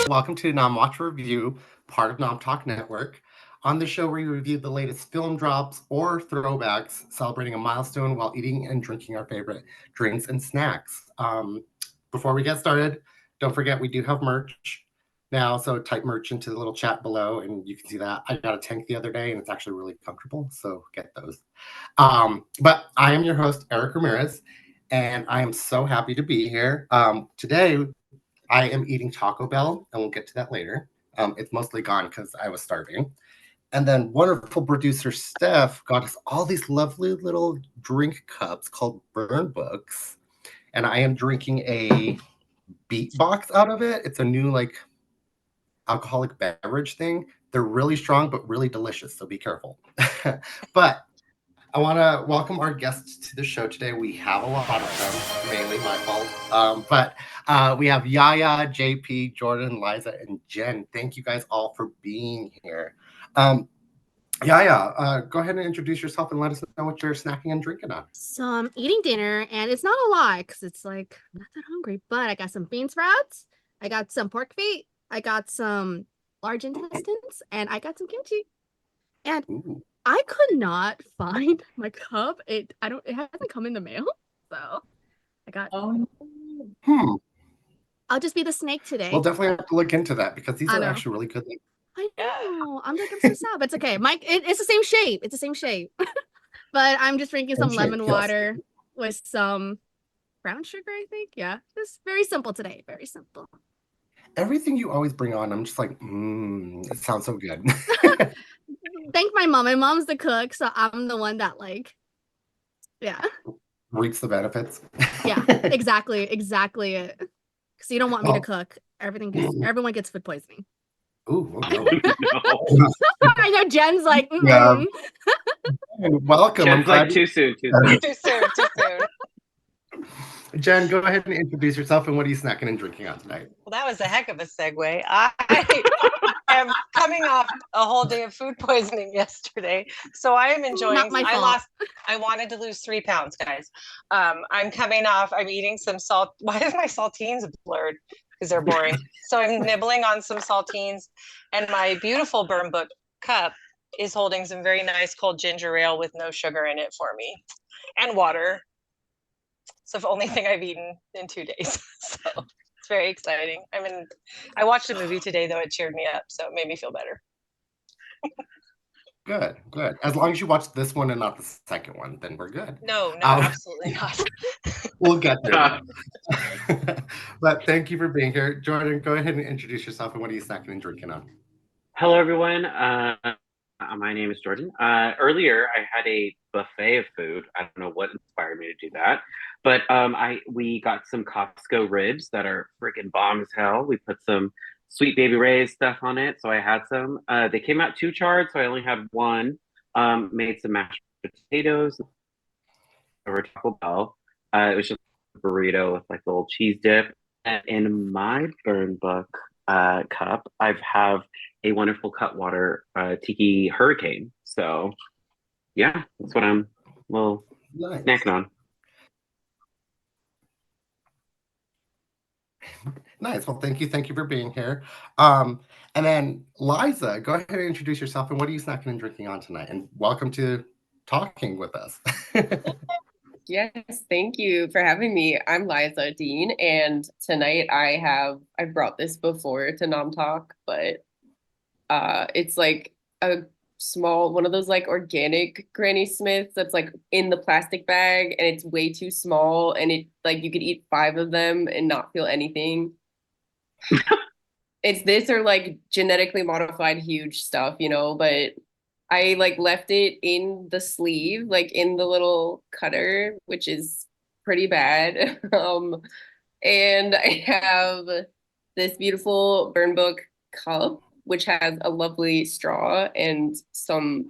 welcome to Nom Watch Review, part of Nom Talk Network. On the show, we review the latest film drops or throwbacks, celebrating a milestone while eating and drinking our favorite drinks and snacks. Before we get started, don't forget we do have merch now, so type merch into the little chat below, and you can see that. I got a tank the other day, and it's actually really comfortable, so get those. But I am your host, Erric Ramirez, and I am so happy to be here. Today, I am eating Taco Bell, and we'll get to that later. It's mostly gone because I was starving. And then wonderful producer Steph got us all these lovely little drink cups called Burn Books. And I am drinking a beatbox out of it. It's a new alcoholic beverage thing. They're really strong, but really delicious. So be careful. But I want to welcome our guests to the show today. We have a lot of them, mainly my fault. But we have Yaya, JP, Jordyn, Liza, and Jen. Thank you guys all for being here. Yaya, go ahead and introduce yourself and let us know what you're snacking and drinking on. So I'm eating dinner, and it's not a lot because it's like I'm not that hungry. But I got some bean sprouts, I got some pork feet, I got some large intestines, and I got some kimchi. And Ooh. I could not find my cup. It hasn't come in the mail, so I got. I'll just be the snake today. We'll definitely have to look into that because these are actually really good. I know. I'm so sad, but it's okay. It's the same shape. It's the same shape. But I'm just drinking some lemon water with some brown sugar, I think. Yeah, just very simple today. Very simple. Everything you always bring on, I'm just like, it sounds so good. Thank my mom. My mom's the cook, so I'm the one that reaps the benefits. Yeah, exactly it. Because you don't want me to cook. Everyone gets food poisoning. Ooh, no. I know Jen's like, yeah. Welcome. Jen's like too soon. Too soon. Jen, go ahead and introduce yourself and what are you snacking and drinking on tonight? Well, that was a heck of a segue. I am coming off a whole day of food poisoning yesterday, so I am enjoying. Not my fault. I wanted to lose 3 pounds, guys. I'm coming off. I'm eating some salt. Why is my saltines blurred? Because they're boring. So I'm nibbling on some saltines, and my beautiful Burn Book cup is holding some very nice cold ginger ale with no sugar in it for me, and water. So the only thing I've eaten in 2 days. So it's very exciting. I watched a movie today, though. It cheered me up, so it made me feel better. Good. As long as you watch this one and not the second one, then we're good. No, absolutely not. We'll get there. But thank you for being here. Jordyn, go ahead and introduce yourself and what are you snacking and drinking on? Hello, everyone. My name is Jordyn. Earlier, I had a buffet of food. I don't know what inspired me to do that. But we got some Costco ribs that are freaking bomb as hell. We put some Sweet Baby Ray's stuff on it. So I had some. They came out 2 charred, so I only had 1. Made some mashed potatoes over Taco Bell. It was just a burrito with like a little cheese dip. And in my Burn Book cup, I have a wonderful Cutwater Tiki Hurricane. So yeah, that's what I'm snacking on. Nice. Well, thank you for being here. And then Liza, go ahead and introduce yourself and what are you snacking and drinking on tonight? And welcome to talking with us. Yes, thank you for having me. I'm Liza Dean, and tonight I brought this before to Nom Talk, but it's like a small one of those like organic Granny Smiths that's like in the plastic bag, and it's way too small, and it like you could eat 5 of them and not feel anything. It's this or like genetically modified huge stuff, but I like left it in the sleeve, like in the little cutter, which is pretty bad. And I have this beautiful Burn Book cup, which has a lovely straw and some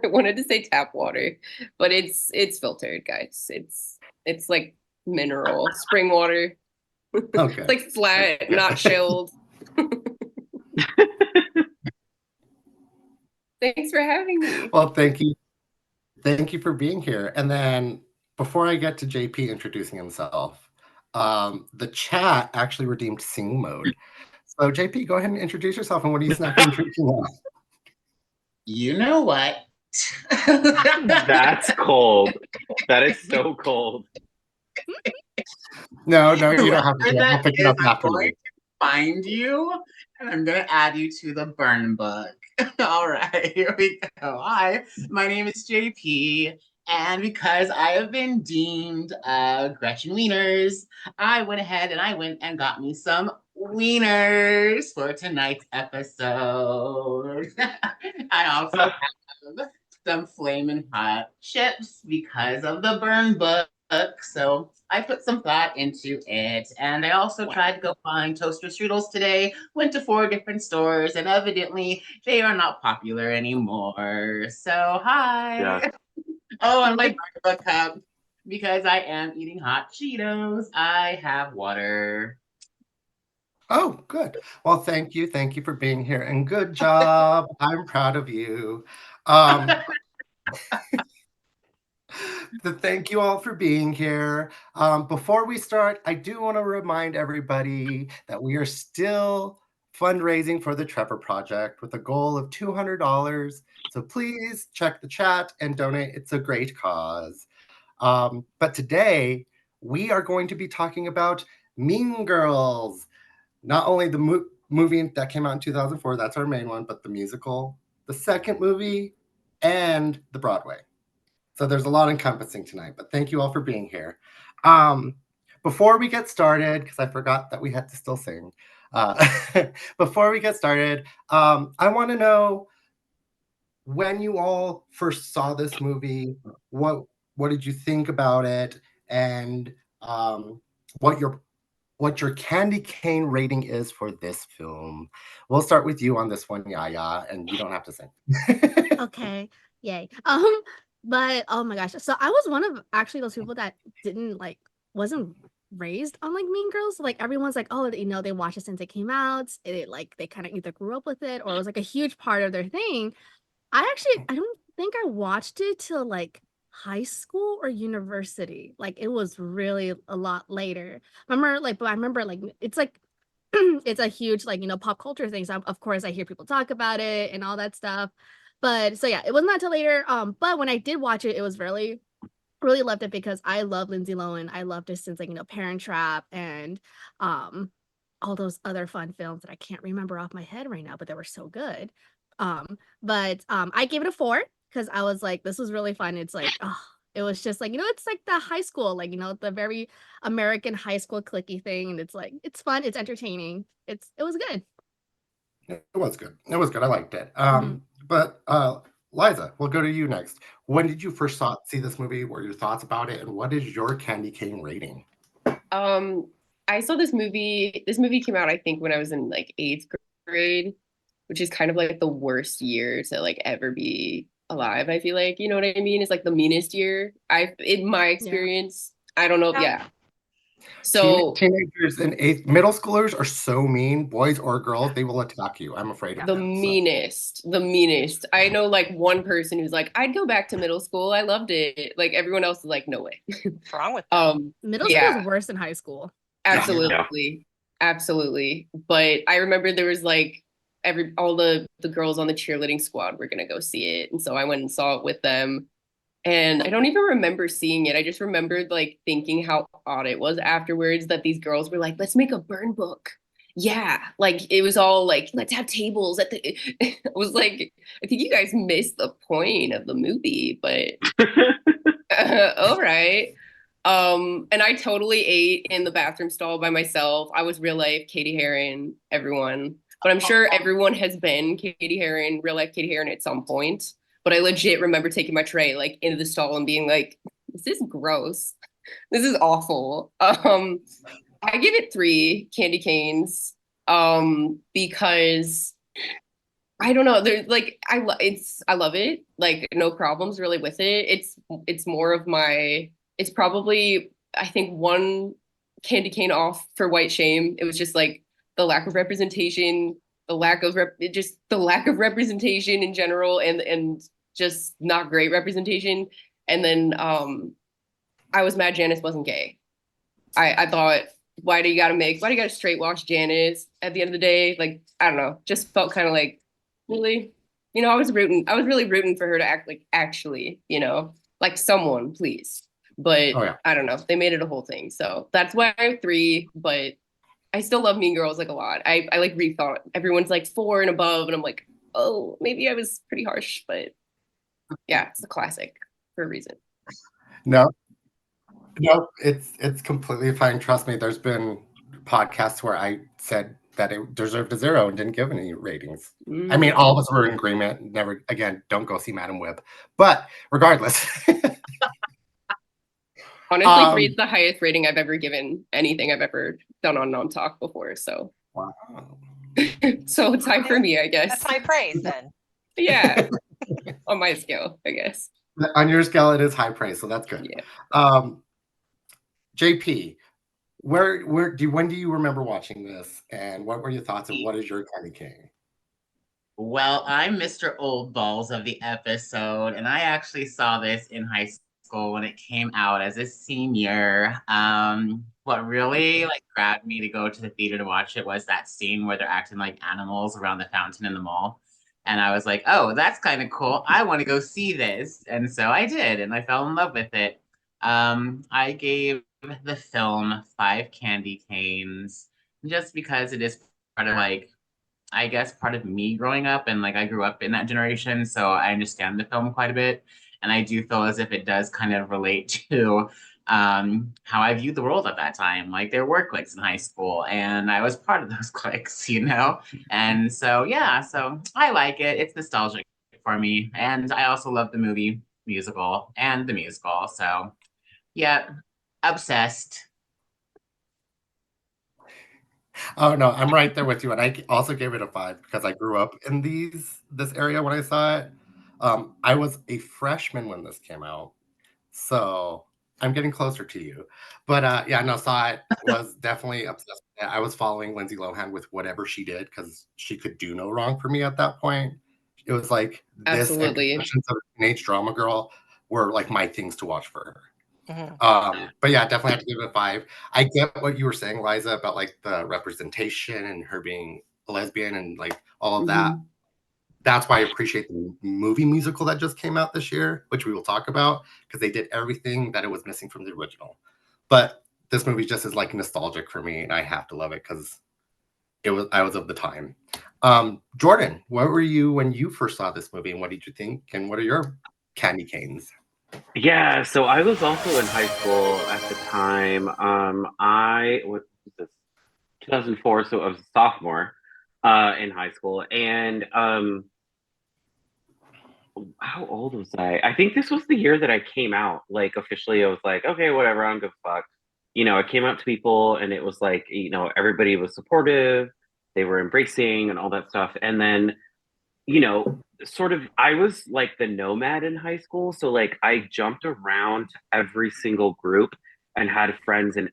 I wanted to say tap water, but it's filtered, guys. It's like mineral spring water. Okay. It's like flat, not chilled. Thanks for having me. Well, thank you. Thank you for being here. And then before I get to JP introducing himself, the chat actually redeemed sing mode. So JP, go ahead and introduce yourself and what are you snacking and drinking on? You know what? That's cold. That is so cold. No, you don't have to. Whoever I'll that pick it is, up I'm after going you. to find you and I'm going to add you to the burn book. All right, here we go. Hi, my name is JP. And because I have been deemed Gretchen Wieners, I went ahead and I went and got me some wieners for tonight's episode. I also have some flaming hot chips because of the burn book. So I put some thought into it. And I also tried to go find toaster strudels today. Went to 4 different stores, and evidently they are not popular anymore. So hi. Yeah. Oh, and my burn book cup. Because I am eating hot Cheetos, I have water. Oh, good. Well, thank you. Thank you for being here and good job. I'm proud of you. Thank you all for being here. Before we start, I do want to remind everybody that we are still fundraising for the Trevor Project with a goal of $200. So please check the chat and donate. It's a great cause. But today, we are going to be talking about Mean Girls. Not only the movie that came out in 2004, that's our main one, but the musical, the second movie, and the Broadway. So there's a lot encompassing tonight, but thank you all for being here. Before we get started, because I forgot that we had to still sing, before we get started, I want to know when you all first saw this movie, what did you think about it, and what your candy cane rating is for this film. We'll start with you on this one, Yaya, and you don't have to sing. Okay, yay. But oh my gosh, so I was one of actually those people that wasn't raised on like Mean Girls. Like everyone's like, oh, they watched it since it came out. They kind of either grew up with it or it was like a huge part of their thing. I don't think I watched it till like high school or university. Like it was really a lot later. But I remember like it's like it's a huge like pop culture thing. So of course I hear people talk about it and all that stuff. But so yeah, it wasn't until later. But when I did watch it, it was really loved it because I love Lindsay Lohan. I loved it since like Parent Trap and all those other fun films that I can't remember off my head right now, but they were so good. But I gave it a 4 because I was like, this was really fun. It's like, oh, it was just like, it's like the high school, like, the very American high school clicky thing. And it's like, it's fun, it's entertaining. It was good. It was good. It was good. I liked it. But Liza, we'll go to you next. When did you first see this movie? What were your thoughts about it? And what is your candy cane rating? I saw this movie. This movie came out, I think, when I was in like 8th grade, which is kind of like the worst year to like ever be alive. I feel like, you know what I mean? It's like the meanest year. In my experience, yeah. I don't know. Yeah. So teenagers and middle schoolers are so mean, boys or girls, they will attack you. I'm afraid of the them, meanest. I know like one person who's like, I'd go back to middle school. I loved it. Like everyone else is like, no way. What's wrong with them? Middle school is worse than high school. Absolutely. Yeah. Absolutely. But I remember there was like all the girls on the cheerleading squad were gonna go see it. And so I went and saw it with them. And I don't even remember seeing it. I just remembered like thinking how odd it was afterwards that these girls were like, let's make a burn book. Yeah. Like it was all like, let's have tables at the I was like, I think you guys missed the point of the movie, but all right. And I totally ate in the bathroom stall by myself. I was real life Cady Heron, everyone. But I'm sure everyone has been Cady Heron, real life Cady Heron at some point. But I legit remember taking my tray like into the stall and being like, this is gross. This is awful. I give it 3 candy canes because I don't know. There's like I love it. Like no problems really with it. It's more of my. It's probably I think 1 candy cane off for white shame. It was just like the lack of representation, the lack of representation in general, and just not great representation. And then I was mad Janis wasn't gay. I thought why do you gotta straight wash Janis at the end of the day? Like, I don't know, just felt kind of like, really, I was really rooting for her to act like actually, like someone, please. But I don't know, they made it a whole thing. So that's why I'm 3, but I still love Mean Girls like a lot. I like rethought. Everyone's like 4 and above, and I'm like, oh, maybe I was pretty harsh, but yeah, it's a classic for a reason. No, it's completely fine. Trust me, there's been podcasts where I said that it deserved a 0 and didn't give any ratings. I mean, all of us were in agreement. Never again, don't go see Madam Web. But regardless. Honestly, 3 is the highest rating I've ever given anything I've ever done on Nom Talk before. So wow. So it's high for me, I guess. That's high praise then. Yeah. On my scale, I guess. On your scale, it is high praise, so that's good. Yeah. JP, when do you remember watching this, and what were your thoughts, and what is your candy king? Well, I'm Mr. Old Balls of the episode, and I actually saw this in high school when it came out as a senior. What really grabbed me to go to the theater to watch it was that scene where they're acting like animals around the fountain in the mall. And I was like, oh, that's kind of cool. I want to go see this. And so I did, and I fell in love with it. I gave the film 5 candy canes just because it is part of I guess part of me growing up, and I grew up in that generation, so I understand the film quite a bit. And I do feel as if it does kind of relate to how I viewed the world at that time. There were cliques in high school, and I was part of those cliques, And so, yeah, so I like it. It's nostalgic for me. And I also love the movie musical and the musical. So, yeah, obsessed. Oh no, I'm right there with you, and I also gave it a 5 because I grew up in this area when I saw it. I was a freshman when this came out, so I'm getting closer to you. But yeah, no, saw it, was definitely obsessed with it. I was following Lindsay Lohan with whatever she did because she could do no wrong for me at that point. It was like this and Absolutely. Confessions of a Teenage Drama Girl were my things to watch for her. Mhm. But yeah, definitely have to give it a 5. I get what you were saying, Liza, about the representation and her being a lesbian and all of that. That's why I appreciate the movie musical that just came out this year, which we will talk about, because they did everything that it was missing from the original. But this movie just is nostalgic for me, and I have to love it because I was of the time. Jordyn, where were you when you first saw this movie, and what did you think? And what are your candy canes? Yeah, so I was also in high school at the time. What was this? 2004, so I was a sophomore in high school. And how old was I? I think this was the year that I came out. Officially, I was like, okay, whatever, I don't give a fuck. I came out to people, and it was everybody was supportive, they were embracing and all that stuff. And then sort of, I was the nomad in high school, so I jumped around to every single group and had friends in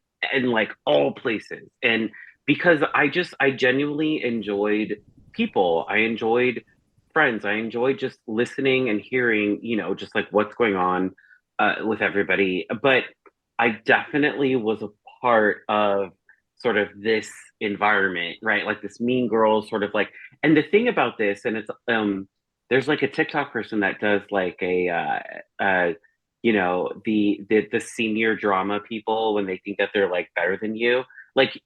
all places. And because I genuinely enjoyed people, I enjoyed friends, I enjoyed just listening and hearing, just what's going on with everybody. But I definitely was a part of sort of this environment, right? This mean girl sort of and the thing about this, and it's there's a TikTok person that does the senior drama people when they think that they're better than you.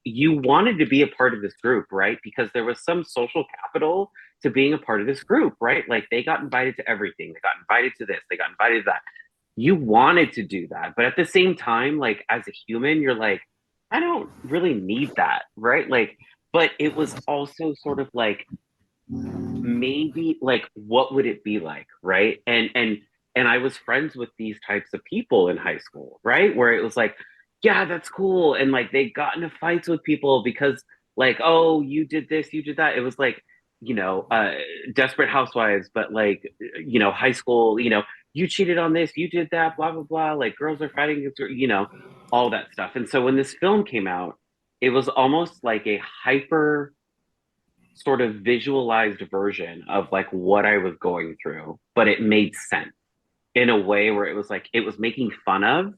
You wanted to be a part of this group, right? Because there was some social capital to being a part of this group, right? They got invited to everything. They got invited to this. They got invited to that. You wanted to do that, but at the same time, as a human, you're I don't really need that, right? But it was also sort of maybe what would it be like, right? And I was friends with these types of people in high school, right? Where it was yeah, that's cool. And they got into fights with people because oh, you did this, you did that. It was Desperate Housewives, but high school, you cheated on this, you did that, blah blah blah. Girls are fighting against, all that stuff. And so when this film came out, it was almost like a hyper sort of visualized version of what I was going through, but it made sense in a way where it was it was making fun of,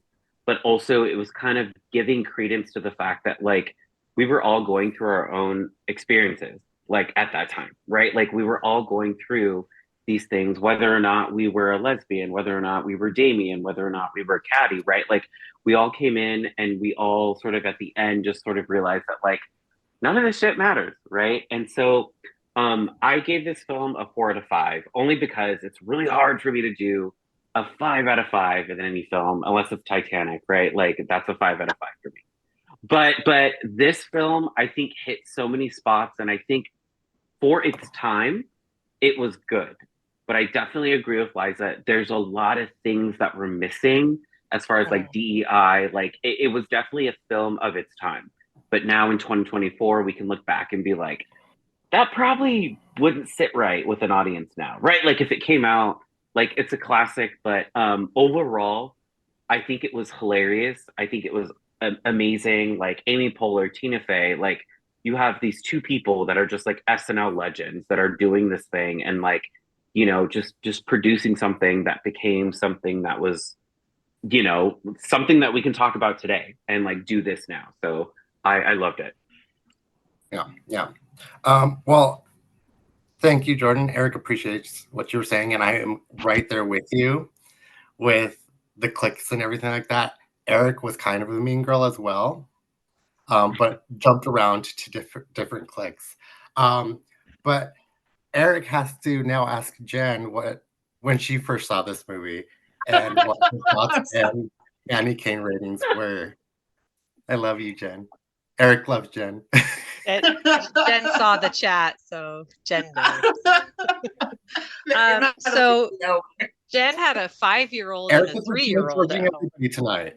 but also it was kind of giving credence to the fact that like we were all going through our own experiences, like at that time, right? Like we were all going through these things, whether or not we were a lesbian, whether or not we were Damian, whether or not we were Cady, right? Like we all came in and we all sort of at the end just sort of realized that like none of this shit matters, right? And so I gave this film a 4 out of 5, only because it's really hard for me to do a 5 out of 5 in any film, unless it's Titanic, right? Like that's a 5 out of 5 for me. But this film, I think, hit so many spots, and I think for its time, it was good. But I definitely agree with Liza. There's a lot of things that were missing as far as like DEI. Like it was definitely a film of its time. But now in 2024, we can look back and be like, that probably wouldn't sit right with an audience now, right? Like if it came out, like it's a classic, but overall, I think it was hilarious. I think it was amazing. Like Amy Poehler, Tina Fey, like you have these two people that are just like SNL legends that are doing this thing and like, you know, just producing something that became something that was, you know, something that we can talk about today and like do this now. So I loved it. Yeah. Well, thank you, Jordyn. Erric appreciates what you were saying, and I am right there with you with the clicks and everything like that. Erric was kind of a mean girl as well, but jumped around to different clicks. But Erric has to now ask Jen when she first saw this movie and what her thoughts and Annie Kane ratings were. I love you, Jen. Erric loves Jen. Jen saw the chat, so Jen knows. So Jen had a 5-year-old and a 3-year-old at home tonight.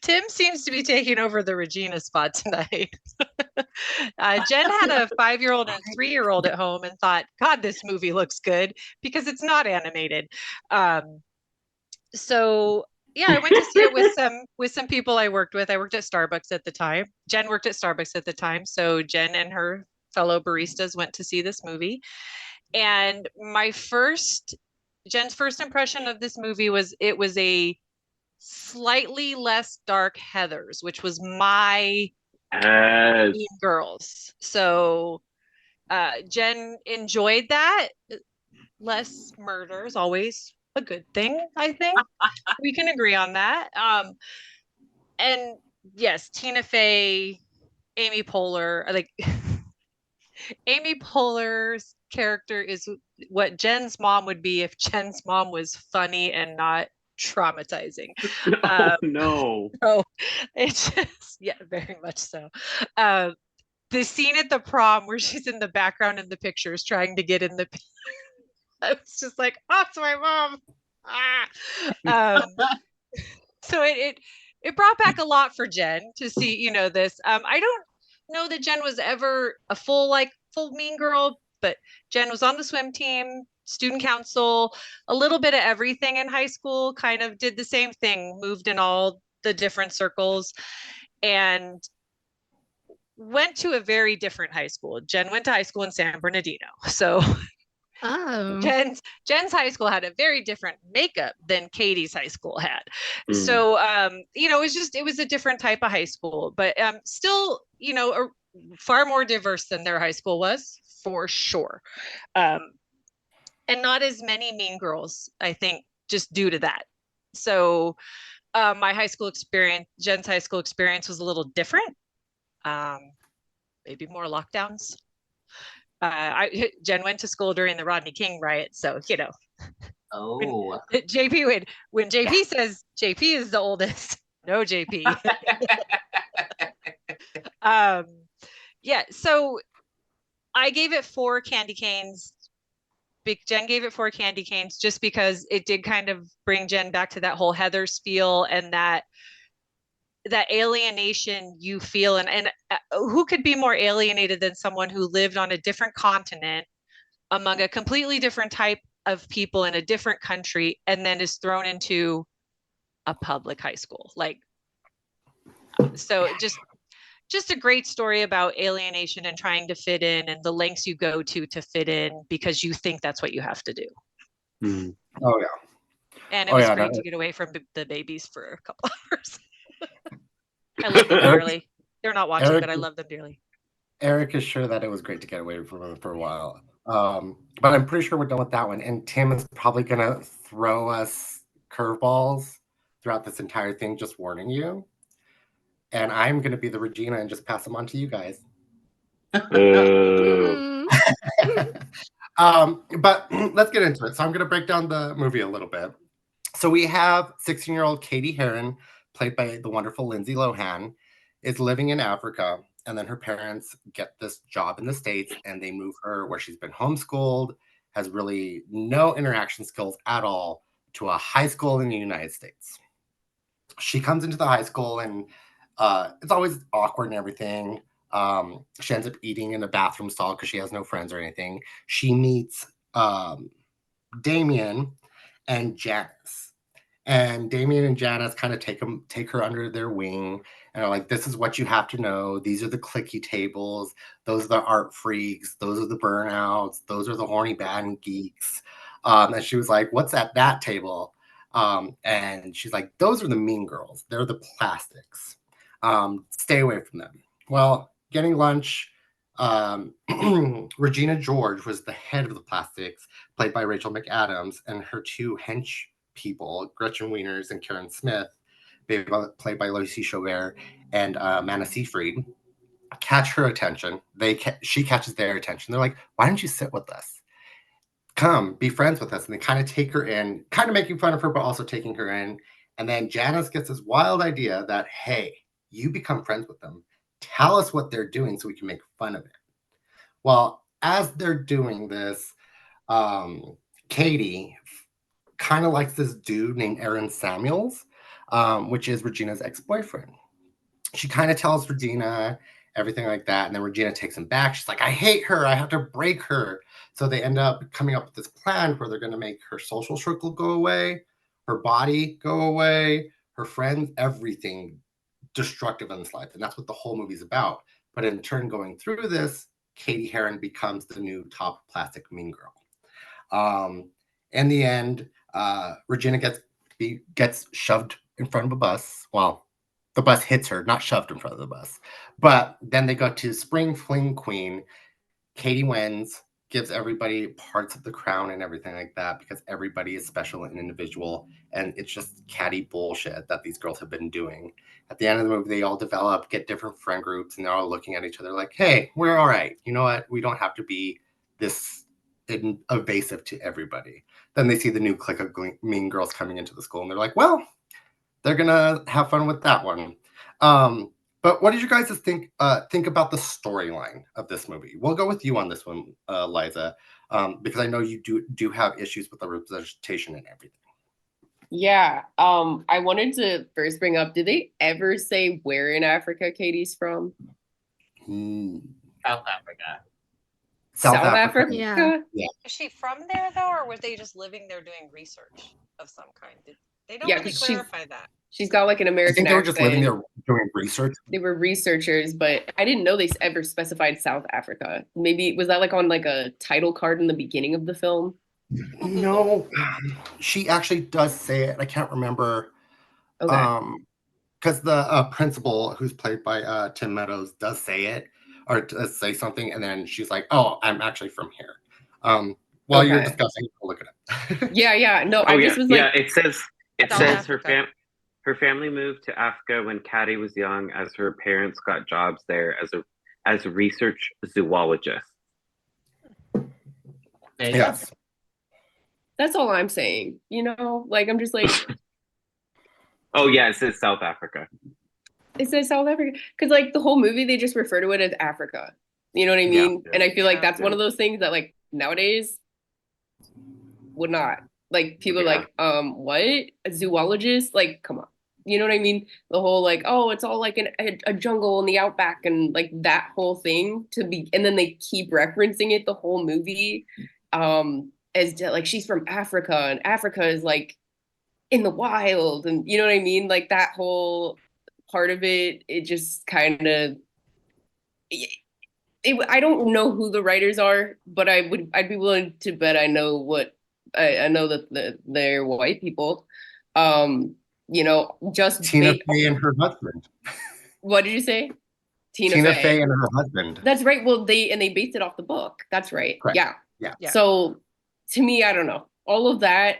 Tim seems to be taking over the Regina spot tonight. Jen had a 5-year-old and a 3-year-old at home and thought, God, this movie looks good because it's not animated. So yeah, I went to see it with some people I worked with. I worked at Starbucks at the time. Jen worked at Starbucks at the time. So Jen and her fellow baristas went to see this movie. And Jen's first impression of this movie was it was a slightly less dark Heathers, which was my Mean Girls. So Jen enjoyed that. Less murders, always a good thing, I think. We can agree on that. And yes, Tina Fey, Amy Poehler, like Amy Poehler's character is what Jen's mom would be if Jen's mom was funny and not traumatizing. No. Oh, it's just, yeah, very much so. The scene at the prom where she's in the background in the pictures trying to get in the I was just like, oh, it's my mom. So it brought back a lot for Jen to see, you know, this. I don't know that Jen was ever a full mean girl, but Jen was on the swim team, student council, a little bit of everything in high school, kind of did the same thing, moved in all the different circles, and went to a very different high school. Jen went to high school in San Bernardino. So Jen's high school had a very different makeup than Cady's high school had. So you know, it was a different type of high school, but still, you know, far more diverse than their high school was, for sure. And not as many mean girls, I think, just due to that. So my high school experience, Jen's high school experience, was a little different. Maybe more lockdowns. Jen went to school during the Rodney King riot, so you know. Oh. When JP says JP is the oldest, no JP. Yeah, so I gave it 4 candy canes. Jen gave it 4 candy canes just because it did kind of bring Jen back to that whole Heathers feel and that alienation you feel, and who could be more alienated than someone who lived on a different continent among a completely different type of people in a different country and then is thrown into a public high school. Like, so just a great story about alienation and trying to fit in and the lengths you go to fit in because you think that's what you have to do. Oh yeah. And it Oh was yeah, great no, to get away from the babies for a couple hours. I love them Eric, dearly. They're not watching, Eric, but I love them dearly. Eric is sure that it was great to get away from him for a while. But I'm pretty sure we're done with that one. And Tim is probably gonna throw us curveballs throughout this entire thing, just warning you. And I'm gonna be the Regina and just pass them on to you guys. Boo. But let's get into it. So I'm gonna break down the movie a little bit. So we have 16-year-old Cady Heron, played by the wonderful Lindsay Lohan, is living in Africa, and then her parents get this job in the States, and they move her where she's been homeschooled, has really no interaction skills at all, to a high school in the United States. She comes into the high school, and it's always awkward and everything. She ends up eating in the bathroom stall because she has no friends or anything. She meets Damian and Janis. And Damian and Janis kind of take her under their wing and are like, this is what you have to know. These are the clicky tables. Those are the art freaks. Those are the burnouts. Those are the horny band geeks. And she was like, what's at that table? And she's like, those are the mean girls. They're the plastics. Stay away from them. Well, getting lunch, Regina George was the head of the plastics, played by Rachel McAdams, and her two hench people, Gretchen Wieners and Karen Smith, played by Lucy Chaubert and Mana Seyfried, catch her attention. She catches their attention. They're like, why don't you sit with us? Come, be friends with us. And they kind of take her in, kind of making fun of her, but also taking her in. And then Janis gets this wild idea that, hey, you become friends with them. Tell us what they're doing so we can make fun of it. Well, as they're doing this, Cady kind of likes this dude named Aaron Samuels, which is Regina's ex-boyfriend. She kind of tells Regina everything like that, and then Regina takes him back. She's like, I hate her. I have to break her. So they end up coming up with this plan where they're going to make her social circle go away, her body go away, her friends, everything destructive in this life. And that's what the whole movie's about. But in turn, going through this, Cady Heron becomes the new top plastic mean girl. In the end, Regina gets shoved in front of a bus. Well, the bus hits her, not shoved in front of the bus. But then they go to Spring Fling Queen. Cady wins, gives everybody parts of the crown and everything like that because everybody is special and individual. And it's just catty bullshit that these girls have been doing. At the end of the movie, they all develop, get different friend groups, and they're all looking at each other like, hey, we're all right. You know what? We don't have to be this evasive to everybody. Then they see the new clique of mean girls coming into the school, and they're like, well, they're gonna have fun with that one. But what did you guys think about the storyline of this movie? We'll go with you on this one, Liza, because I know you do have issues with the representation and everything. Yeah. I wanted to first bring up, did they ever say where in Africa Cady's from? South Africa. South Africa? Yeah. Is she from there though, or were they just living there doing research of some kind? They don't Yeah, really 'cause clarify that. She's got like an I American think they were accent. just living there doing research. They were researchers, but I didn't know they ever specified South Africa. Maybe was that like on like a title card in the beginning of the film? No, she actually does say it. I can't remember. Okay. Because the principal, who's played by Tim Meadows, does say it or does say something, and then she's like, "Oh, I'm actually from here." While you're Okay. discussing, I'll look it up. Yeah. No, Oh I yeah, just was yeah. like, It says South Africa. her family moved to Africa when Cady was young, as her parents got jobs there as a research zoologist. Yes. that's all I'm saying. You know, like I'm just like, Oh yeah, it says South Africa. it says South Africa because like the whole movie they just refer to it as Africa. You know what I mean? Yeah. And I feel like that's Yeah. one of those things that like nowadays would not. Like people are like, what? A zoologist? Like, come on. You know what I mean? The whole like, oh, it's all like a jungle in the outback and like that whole thing and then they keep referencing it the whole movie. As like she's from Africa and Africa is like in the wild and you know what I mean? Like that whole part of it just kind of I don't know who the writers are, but I'd be willing to bet I know what I know that they're white people. Just Tina Fey and her husband. What did you say? Tina Fey and her husband. That's right. Well, they based it off the book. That's right. Correct. Yeah. Yeah. So to me, I don't know. All of that,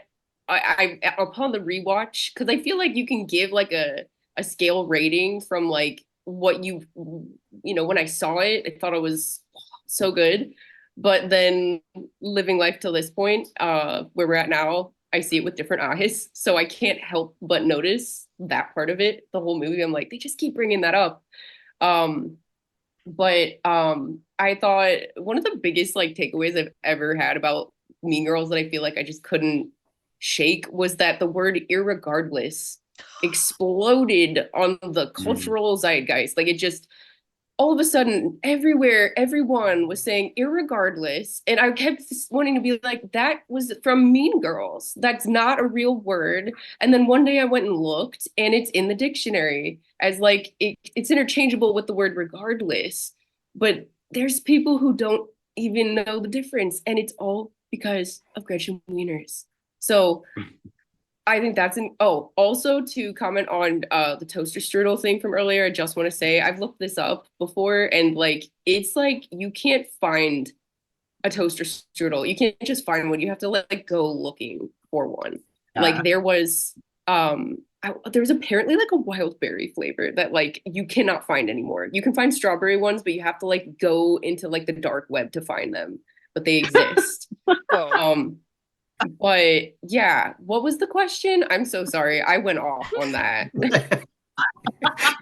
I upon the rewatch, because I feel like you can give like a scale rating from like what when I saw it, I thought it was so good. But then living life till this point, where we're at now, I see it with different eyes. So I can't help but notice that part of it. The whole movie, I'm like, they just keep bringing that up. But I thought one of the biggest like takeaways I've ever had about Mean Girls that I feel like I just couldn't shake was that the word irregardless exploded on the cultural zeitgeist. Like it just all of a sudden everywhere everyone was saying irregardless, and I kept wanting to be like, that was from Mean Girls, that's not a real word. And then one day I went and looked and it's in the dictionary as like it's interchangeable with the word regardless, but there's people who don't even know the difference, and it's all because of Gretchen Wieners. So I think that's also to comment on the toaster strudel thing from earlier, I just want to say I've looked this up before, and like it's like you can't find a toaster strudel. You can't just find one. You have to like go looking for one. Like there was apparently like a wild berry flavor that like you cannot find anymore. You can find strawberry ones, but you have to like go into like the dark web to find them. But they exist. But yeah, what was the question? I'm so sorry. I went off on that.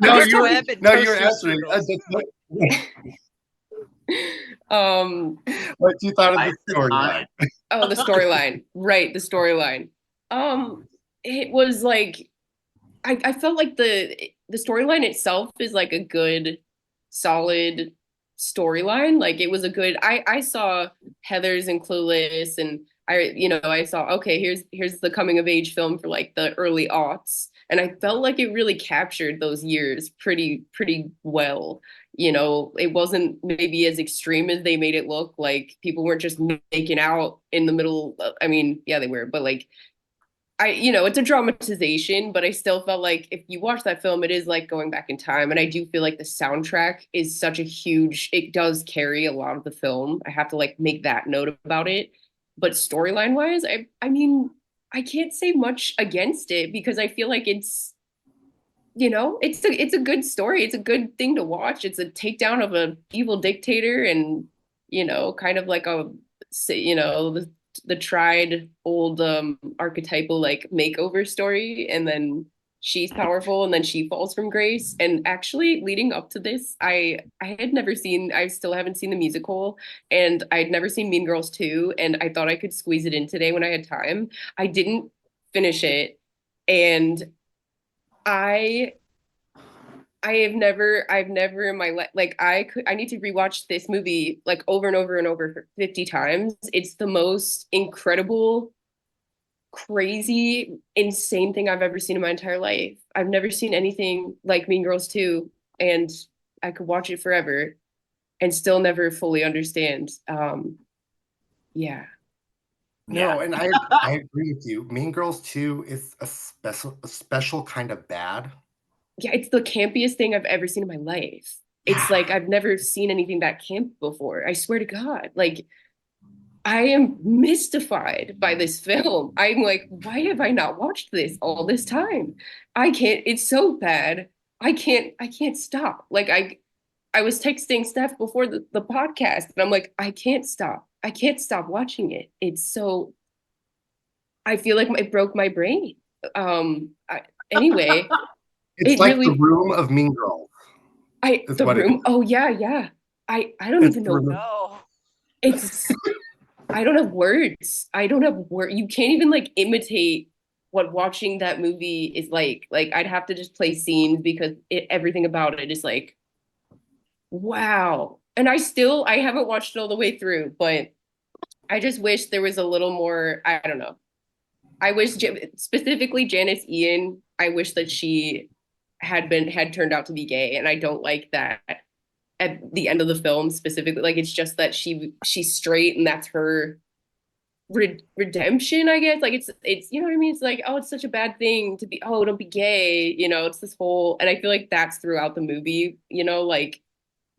You're answering. What you thought of the storyline? Oh, the storyline. Right, the storyline. It was like I felt like the storyline itself is like a good, solid storyline. Like it was a good I saw Heathers and Clueless, and I saw, okay, here's the coming of age film for like the early aughts. And I felt like it really captured those years pretty well. It wasn't maybe as extreme as they made it look. Like people weren't just making out in the middle. I mean, yeah, they were, but like it's a dramatization, but I still felt like if you watch that film, it is like going back in time. And I do feel like the soundtrack is it does carry a lot of the film. I have to like make that note about it. But storyline wise, I mean, I can't say much against it because I feel like it's a good story. It's a good thing to watch. It's a takedown of an evil dictator, and kind of like the tried old archetypal like makeover story, and then she's powerful and then she falls from grace. And actually leading up to this, I still haven't seen the musical, and I'd never seen Mean Girls 2, and I thought I could squeeze it in today when I had time. I didn't finish it, and I've never in my life, like I need to rewatch this movie like over and over and over 50 times. It's the most incredible, crazy, insane thing I've ever seen in my entire life. I've never seen anything like Mean Girls 2, and I could watch it forever and still never fully understand. Yeah. No, and I agree with you. Mean Girls 2 is a special kind of bad. Yeah, it's the campiest thing I've ever seen in my life. It's like I've never seen anything that camp before. I swear to God. Like I am mystified by this film. I'm like, why have I not watched this all this time? I can't, it's so bad. I can't stop. Like I was texting Steph before the podcast, and I'm like, I can't stop. I can't stop watching it. It's so, I feel like it broke my brain. Anyway. It's like really, the room of Mean Girls. The room. Oh yeah. I don't even know. No. It's I don't have words. You can't even like imitate what watching that movie is like. Like I'd have to just play scenes because everything about it is like, wow. And I haven't watched it all the way through, but I just wish there was a little more. I don't know. I wish specifically Janis Ian. I wish that she had turned out to be gay, and I don't like that at the end of the film specifically. Like it's just that she's straight and that's her redemption, I guess. Like it's you know what I mean? It's like, oh, it's such a bad thing to be, oh, don't be gay, you know, it's this whole, and I feel like that's throughout the movie, you know, like,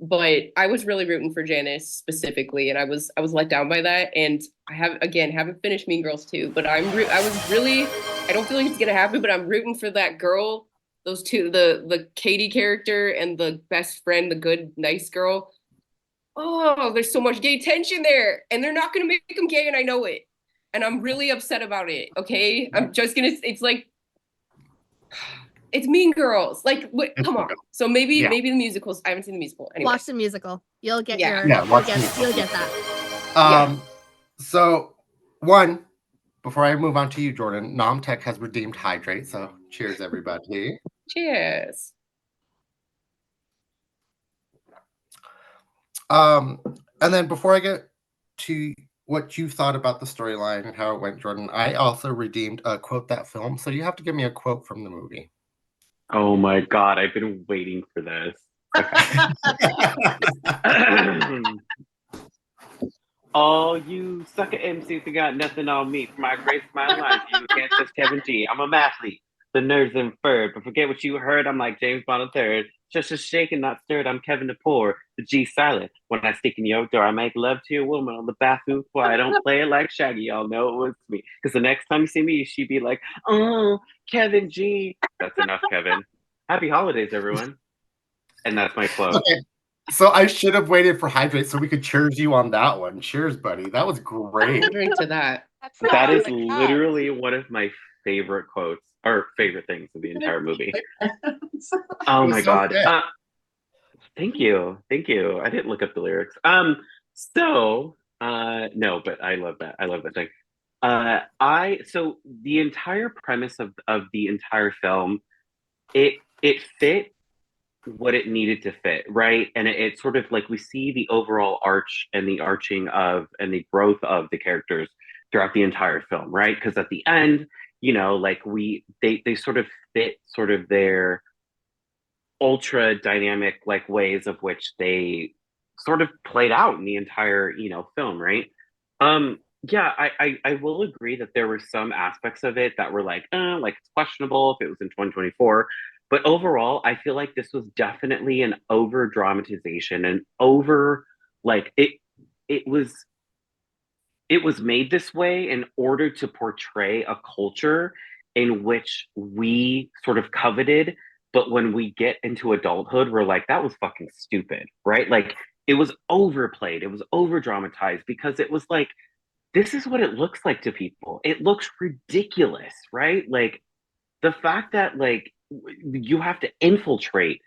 but I was really rooting for Janis specifically, and I was let down by that. And I haven't finished Mean Girls 2, but I was really, I don't feel like it's gonna happen, but I'm rooting for that girl, those two, the Cady character and the best friend, the good nice girl. Oh, there's so much gay tension there, and they're not gonna make him gay, and I know it, and I'm really upset about it. Okay, I'm just gonna. It's like it's Mean Girls. Like, what? Come on. So maybe the musicals. I haven't seen the musical. Anyway. Watch the musical. You'll get you'll get that. So one, before I move on to you, Jordyn, Nom Tech has redeemed Hydrate. So cheers, everybody. Cheers. And then before I get to what you thought about the storyline and how it went, Jordyn, I also redeemed a quote that film. So you have to give me a quote from the movie. Oh my God, I've been waiting for this. Okay. All you sucker MCs who got nothing on me. For my grace, my lines, you can't touch Kevin G. I'm a mathlete. The nerves inferred, but forget what you heard. I'm like James Bond III. Just shaken, not stirred. I'm Kevin the Poor, the G silent. When I stick in your door, I make love to your woman on the bathroom floor. I don't play it like Shaggy. Y'all know it was me. Because the next time you see me, she'd be like, oh, Kevin G. That's enough, Kevin. Happy holidays, everyone. And that's my quote. Okay. So I should have waited for Hydrate so we could cheers you on that one. Cheers, buddy. That was great. Drink to that. That is literally one of my favorite quotes or favorite things of the entire movie. Oh my God. Thank you. I didn't look up the lyrics. No, but I love that. I love that thing. So the entire premise of the entire film, it fit what it needed to fit, right? And it sort of like we see the overall arch and the arching of and the growth of the characters throughout the entire film, right? Because at the end, you know, like they sort of fit sort of their ultra dynamic like ways of which they sort of played out in the entire, you know, film, right? Yeah, I will agree that there were some aspects of it that were like it's questionable if it was in 2024. But overall, I feel like this was definitely an over dramatization and over like it was made this way in order to portray a culture in which we sort of coveted, but when we get into adulthood, we're like, that was fucking stupid, right? Like it was overplayed, it was over dramatized because it was like, this is what it looks like to people. It looks ridiculous, right? Like the fact that like you have to infiltrate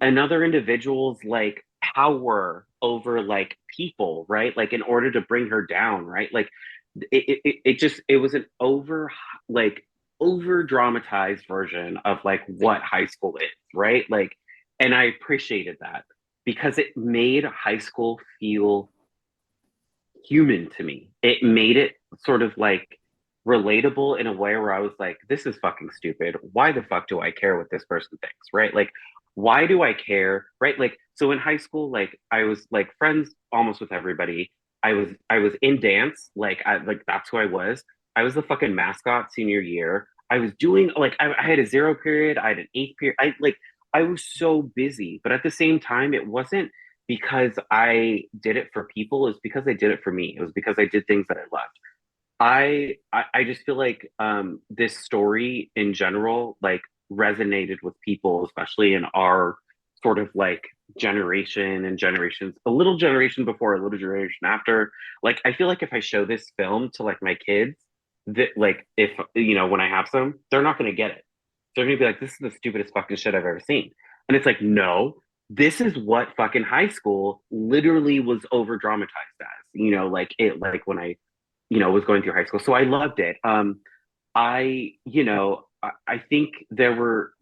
another individual's like power over like people, right? Like in order to bring her down, right? Like it was an over dramatized version of like what high school is, right? Like, and I appreciated that because it made high school feel human to me. It made it sort of like relatable in a way where I was like, this is fucking stupid. Why the fuck do I care what this person thinks, right? Like, why do I care, right? Like, so in high school, like I was like friends almost with everybody. I was in dance, like that's who I was. I was the fucking mascot senior year. I was doing like I had a 0 period, I had an 8th period. I was so busy, but at the same time, it wasn't because I did it for people. It was because I did it for me. It was because I did things that I loved. I just feel like this story in general like resonated with people, especially in our sort of like generation and generations, a little generation before, a little generation after. Like I feel like if I show this film to like my kids, that like if you know when I have some, they're not gonna get it. They're gonna be like, this is the stupidest fucking shit I've ever seen. And it's like, no, this is what fucking high school literally was over dramatized as, you know, like it like when I you know was going through high school, so I loved it. I think there were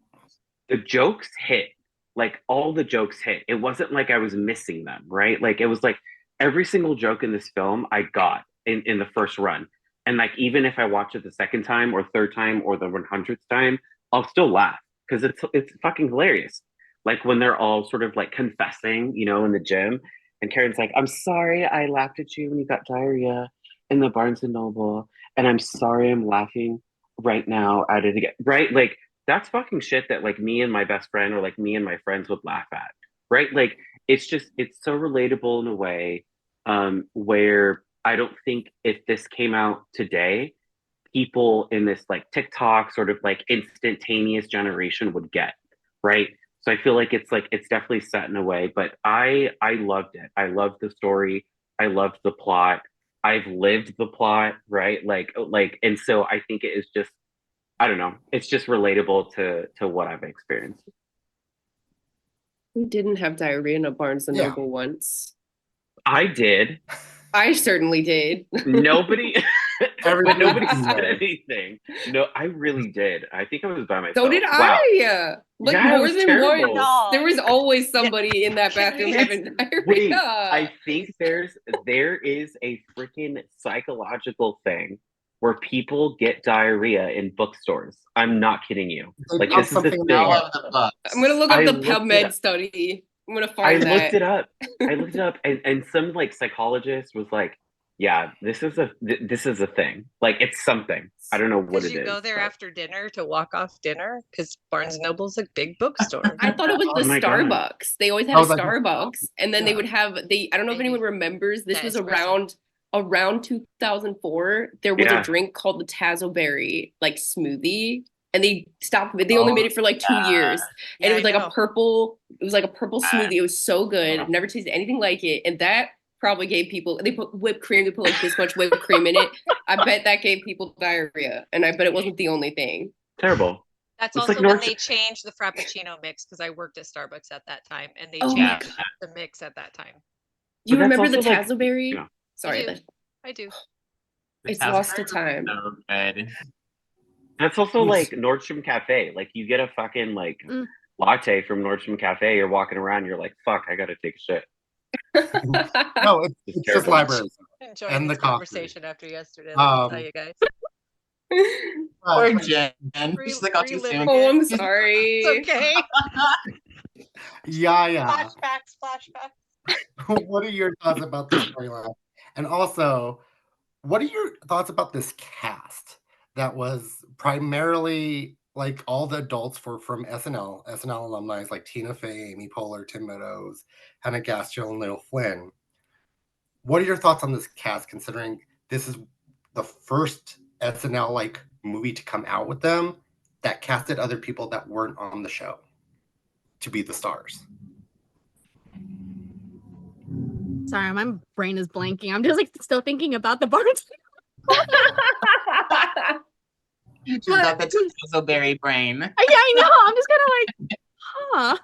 the jokes hit, like all the jokes hit. It wasn't like I was missing them, right? Like it was like every single joke in this film I got in the first run, and like even if I watch it the second time or third time or the 100th time, I'll still laugh because it's fucking hilarious. Like when they're all sort of like confessing, you know, in the gym, and Karen's like, I'm sorry I laughed at you when you got diarrhea. in the Barnes and Noble, and I'm sorry I'm laughing right now at it again. Right? Like that's fucking shit that like me and my best friend or like me and my friends would laugh at. Right? Like it's so relatable in a way where I don't think if this came out today, people in this like TikTok sort of like instantaneous generation would get, right? So I feel like it's definitely set in a way, but I loved it. I loved the story. I loved the plot. I've lived the plot, right? Like and so I think it is just I don't know. It's just relatable to what I've experienced. We didn't have diarrhea in a Barnes and Yeah. Noble once. I did. I certainly did. Nobody but nobody Everybody said knows. anything. No, I really did. I think I was by myself. So did Wow. I. Like Yeah, it more was than terrible. once. There was always somebody in that bathroom having diarrhea. Wait, I think there is a freaking psychological thing where people get diarrhea in bookstores. I'm not kidding you. They Like pop this is a something in thing. there. All of the books. I'm gonna look up I the looked it PubMed up. study. I'm gonna I find that. looked it up. I looked it up, and some like psychologist was like, "Yeah, this is a thing. Like it's something. I don't know what Because it you is." go there but- after dinner to walk off dinner because Barnes Noble's a big bookstore. I thought it was Oh the my God. Starbucks. They always had I a was like, Starbucks, and then they yeah. would have I don't know if Maybe. anyone remembers. This That was espresso. around 2004. There was Yeah. a drink called the Tazoberry like smoothie, and they stopped. They only made it for like 2 years, and Yeah, it was I like a know. purple. It was like a purple smoothie. It was so good. I've never tasted anything like it, and that probably gave people. They put whipped cream. They put like this much whipped cream in it. I bet that gave people diarrhea, and I bet it wasn't the only thing. Terrible. That's It's also like when North- they changed the Frappuccino mix because I worked at Starbucks at that time and they Oh my changed the mix at that time. You But that's remember the also, like, Tazoberry? yeah. Sorry, do. that I do. it's lost to time. So good. That's also Oof. like Nordstrom Cafe. Like you get a fucking like Mm. latte from Nordstrom Cafe. You're walking around. You're like, fuck, I gotta take a shit. No, it's It's just terrible. libraries. Enjoying And this the coffee. conversation after yesterday, let me tell you guys. Poor But Jen. Re- She's like, "I'll too soon." reliving Oh, I'm it. sorry. It's okay. Yaya, Flashbacks. what are your thoughts about this storyline? And also, what are your thoughts about this cast that was primarily like all the adults from SNL alumni like Tina Fey, Amy Poehler, Tim Meadows, Hannah Gastill, and Lil Flynn? What are your thoughts on this cast, considering this is the first SNL like movie to come out with them that casted other people that weren't on the show to be the stars? Sorry, my brain is blanking. I'm just like still thinking about the Barnes. She's got the Tazoberry brain. Yeah, I know. I'm just kind of like, huh.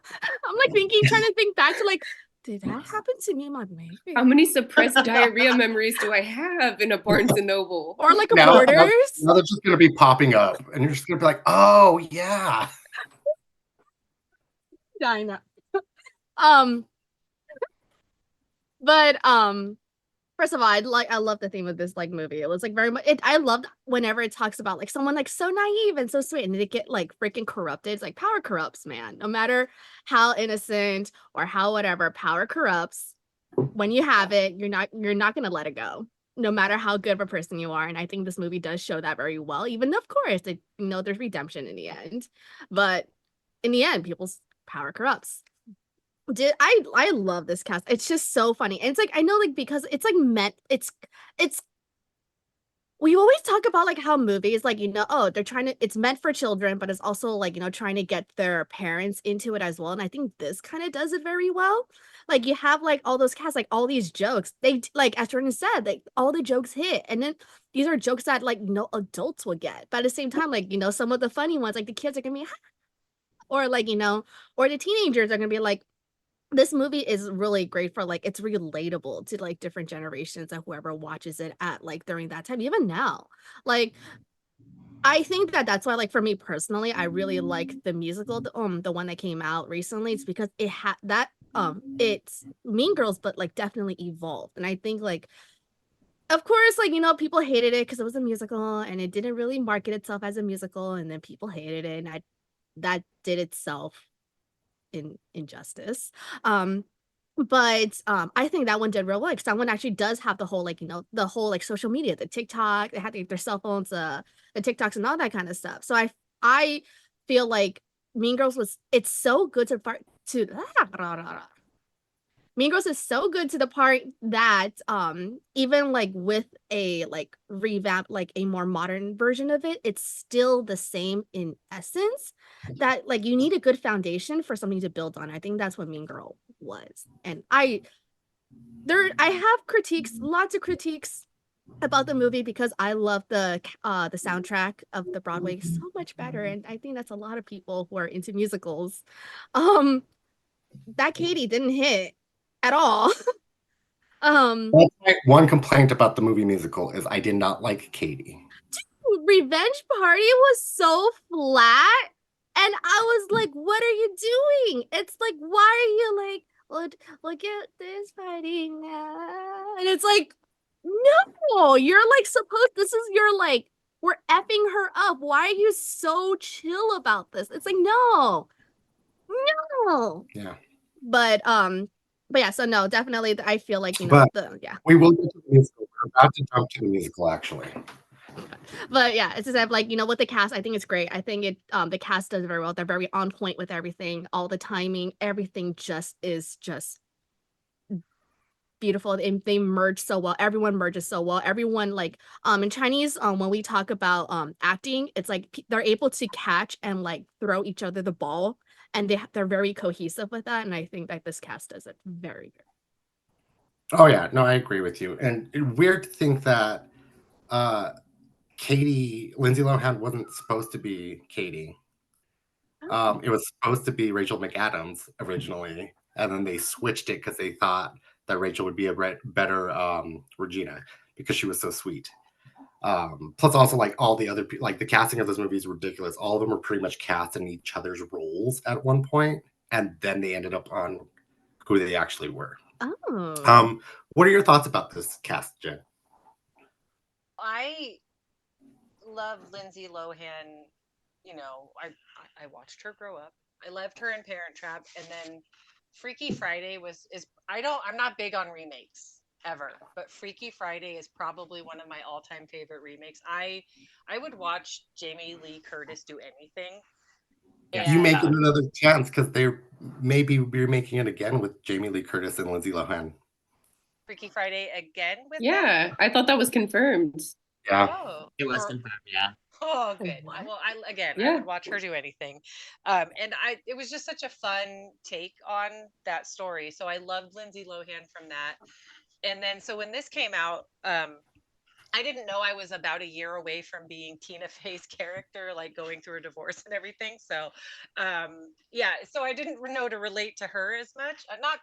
I'm like trying to think back to like, did that happen to me in my maybe? How many suppressed diarrhea memories do I have in a Barnes and Noble? Or like a Now Borders? they're just going to be popping up, and you're just going to be like, oh, yeah. Yeah, I know. But first of all, I love the theme of this like movie. It was like very much I loved whenever it talks about like someone like so naive and so sweet and they get like freaking corrupted. It's like power corrupts, man. No matter how innocent or how whatever, power corrupts. When you have it, you're not gonna let it go. No matter how good of a person you are. And I think this movie does show that very well, even though of course there's redemption in the end. But in the end, people's power corrupts. I love this cast. It's just so funny. And it's like I know like because it's like meant it's we always talk about like how movies like oh they're trying to it's meant for children but it's also like trying to get their parents into it as well, and I think this kind of does it very well. Like you have like all those casts, like all these jokes, they like as Jordyn said, like all the jokes hit, and then these are jokes that like no adults will get, but at the same time like some of the funny ones like the kids are gonna be or like or the teenagers are gonna be like, this movie is really great for like it's relatable to like different generations and whoever watches it at like during that time, even now. Like I think that's why like for me personally I really like the musical, the one that came out recently. It's because it had that it's Mean Girls but like definitely evolved, and I think like of course like people hated it because it was a musical and it didn't really market itself as a musical, and then people hated it, and that did itself in injustice. But I think that one did real well because that one actually does have the whole the whole social media, the TikTok, they had their cell phones, the TikToks and all that kind of stuff. So I feel like Mean Girls it's so good to Mean Girls is so good to the part that even with a revamp, a more modern version of it, it's still the same in essence. That you need a good foundation for something to build on. I think that's what Mean Girl was. And I have critiques, lots of critiques about the movie because I love the soundtrack of the Broadway so much better. And I think that's a lot of people who are into musicals. That Cady didn't hit at all. That's my one complaint about the movie musical is I did not like Cady. Revenge Party was so flat, and I was like, "What are you doing?" It's like, why are you look at this fighting now? And it's like, no, you're supposed. This is your we're effing her up. Why are you so chill about this? It's like, no. Yeah. But yeah, so no, definitely I feel like, But yeah. we will get to the musical. We're about to jump to the musical, actually. But yeah, it's just with the cast, I think it's great. I think the cast does very well. They're very on point with everything, all the timing, everything is just beautiful. They merge so well. Everyone merges so well. Everyone in Chinese, when we talk about acting, it's they're able to catch and throw each other the ball, and they're very cohesive with that. And I think that this cast does it very good. Oh yeah, no, I agree with you. And weird to think that Lindsay Lohan wasn't supposed to be Cady. It was supposed to be Rachel McAdams originally, and then they switched it because they thought that Rachel would be a better Regina because she was so sweet. Plus, also all the other the casting of this movie is ridiculous. All of them were pretty much cast in each other's roles at one point, and then they ended up on who they actually were. Oh. What are your thoughts about this cast, Jen? I love Lindsay Lohan. I watched her grow up. I loved her in Parent Trap, and then Freaky Friday I'm not big on remakes ever, but Freaky Friday is probably one of my all-time favorite remakes. I would watch Jamie Lee Curtis do anything. You make it another chance because they're maybe remaking it again with Jamie Lee Curtis and Lindsay Lohan. Freaky Friday again with them? I thought that was confirmed. Yeah. Oh, it was confirmed. Yeah. Oh, good. Well, I would watch her do anything. And it was just such a fun take on that story. So I loved Lindsay Lohan from that. And then, so when this came out, I didn't know I was about a year away from being Tina Fey's character, going through a divorce and everything. So, so I didn't know to relate to her as much. Not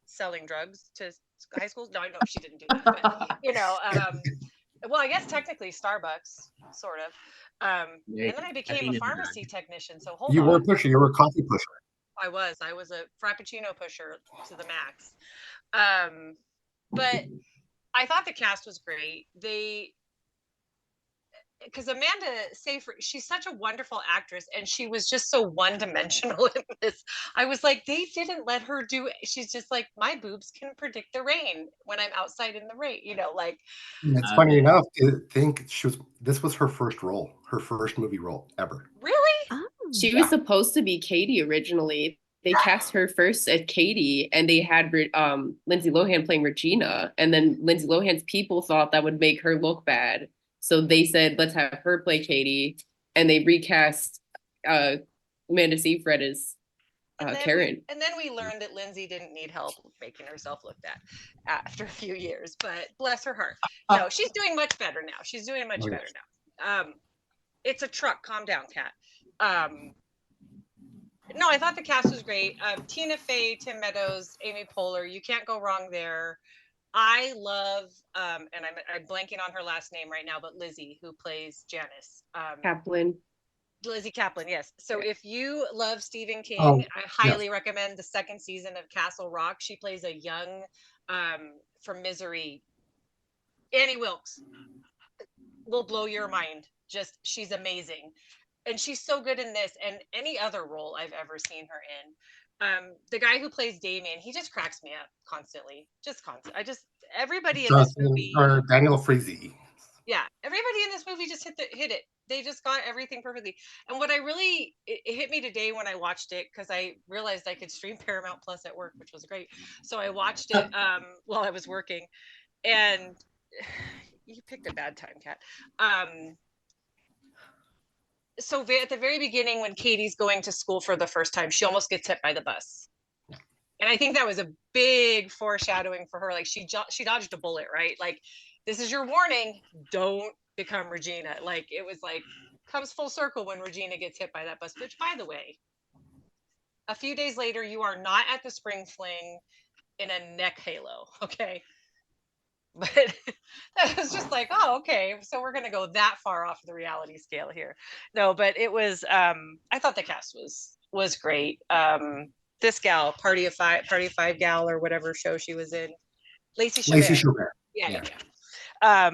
selling drugs to high schools. No, I know she didn't do that, but well, I guess technically Starbucks, sort of. And then I became a pharmacy technician. So hold on. You were a pusher. You were a coffee pusher. I was a Frappuccino pusher to the max. But I thought the cast was great. Because Amanda Seyfried, she's such a wonderful actress, and she was just so one-dimensional in this. I was like, they didn't let her do. She's just like, my boobs can predict the rain when I'm outside in the rain. It's funny enough to think this was her first role, her first movie role ever. Really? Oh. She was supposed to be Cady originally. They cast her first as Cady, and they had Lindsay Lohan playing Regina, and then Lindsay Lohan's people thought that would make her look bad. So they said, let's have her play Cady, and they recast Amanda Seyfried as Karen. And then we learned that Lindsay didn't need help making herself look bad after a few years, but bless her heart. No, she's doing much better now. She's doing much better now. It's a truck. Calm down, Kat. No, I thought the cast was great. Tina Fey, Tim Meadows, Amy Poehler. You can't go wrong there. I love, and I'm blanking on her last name right now, but Lizzie, who plays Janis. Kaplan. Lizzie Kaplan, yes. So if you love Stephen King, I highly recommend the second season of Castle Rock. She plays a young, from Misery, Annie Wilkes. Will blow your mind. Just, she's amazing. And she's so good in this and any other role I've ever seen her in. The guy who plays Damian, he just cracks me up constantly. Just constant. Everybody in this movie, or Daniel Freezy. yeah, everybody in this movie just hit it. They just got everything perfectly. And what it hit me today when I watched it, because I realized I could stream Paramount Plus at work, which was great. So I watched it while I was working, and you picked a bad time, Kat. So at the very beginning, when Cady's going to school for the first time, she almost gets hit by the bus. And I think that was a big foreshadowing for her. Like she dodged a bullet, right? Like, this is your warning. Don't become Regina. Like, it was like, comes full circle when Regina gets hit by that bus, which, by the way, a few days later, you are not at the spring fling in a neck halo. Okay. But that was just like, oh, okay. So we're going to go that far off the reality scale here. No, but it was, I thought the cast was great. This gal, Party of Five gal, or whatever show she was in, Lacey Chabert. Yeah. I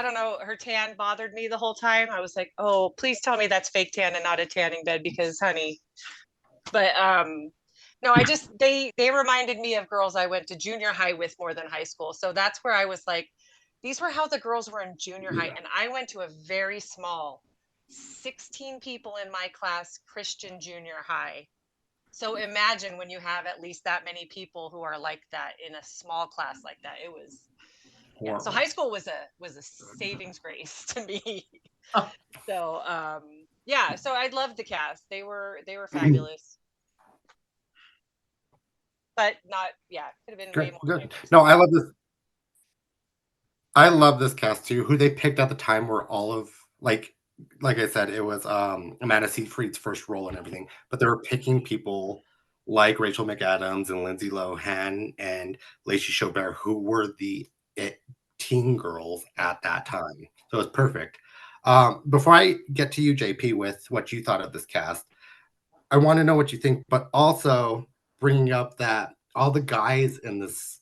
don't know, her tan bothered me the whole time. I was like, oh, please tell me that's fake tan and not a tanning bed, because honey. But no, they reminded me of girls I went to junior high with more than high school. So that's where I was like, these were how the girls were in junior high. And I went to a very small 16 people in my class Christian junior high. So imagine when you have at least that many people who are like that in a small class like that. It was, yeah. So high school was a savings grace to me. So yeah, so I loved the cast. They were fabulous. But not, yeah, could have been way more. Good. No, I love this cast too. Who they picked at the time were all of, like I said, it was Amanda Seyfried's first role and everything, but they were picking people like Rachel McAdams and Lindsay Lohan and Lacey Chabert, who were the teen girls at that time. So it's perfect. Before I get to you, JP, with what you thought of this cast, I want to know what you think, but also bringing up that all the guys in this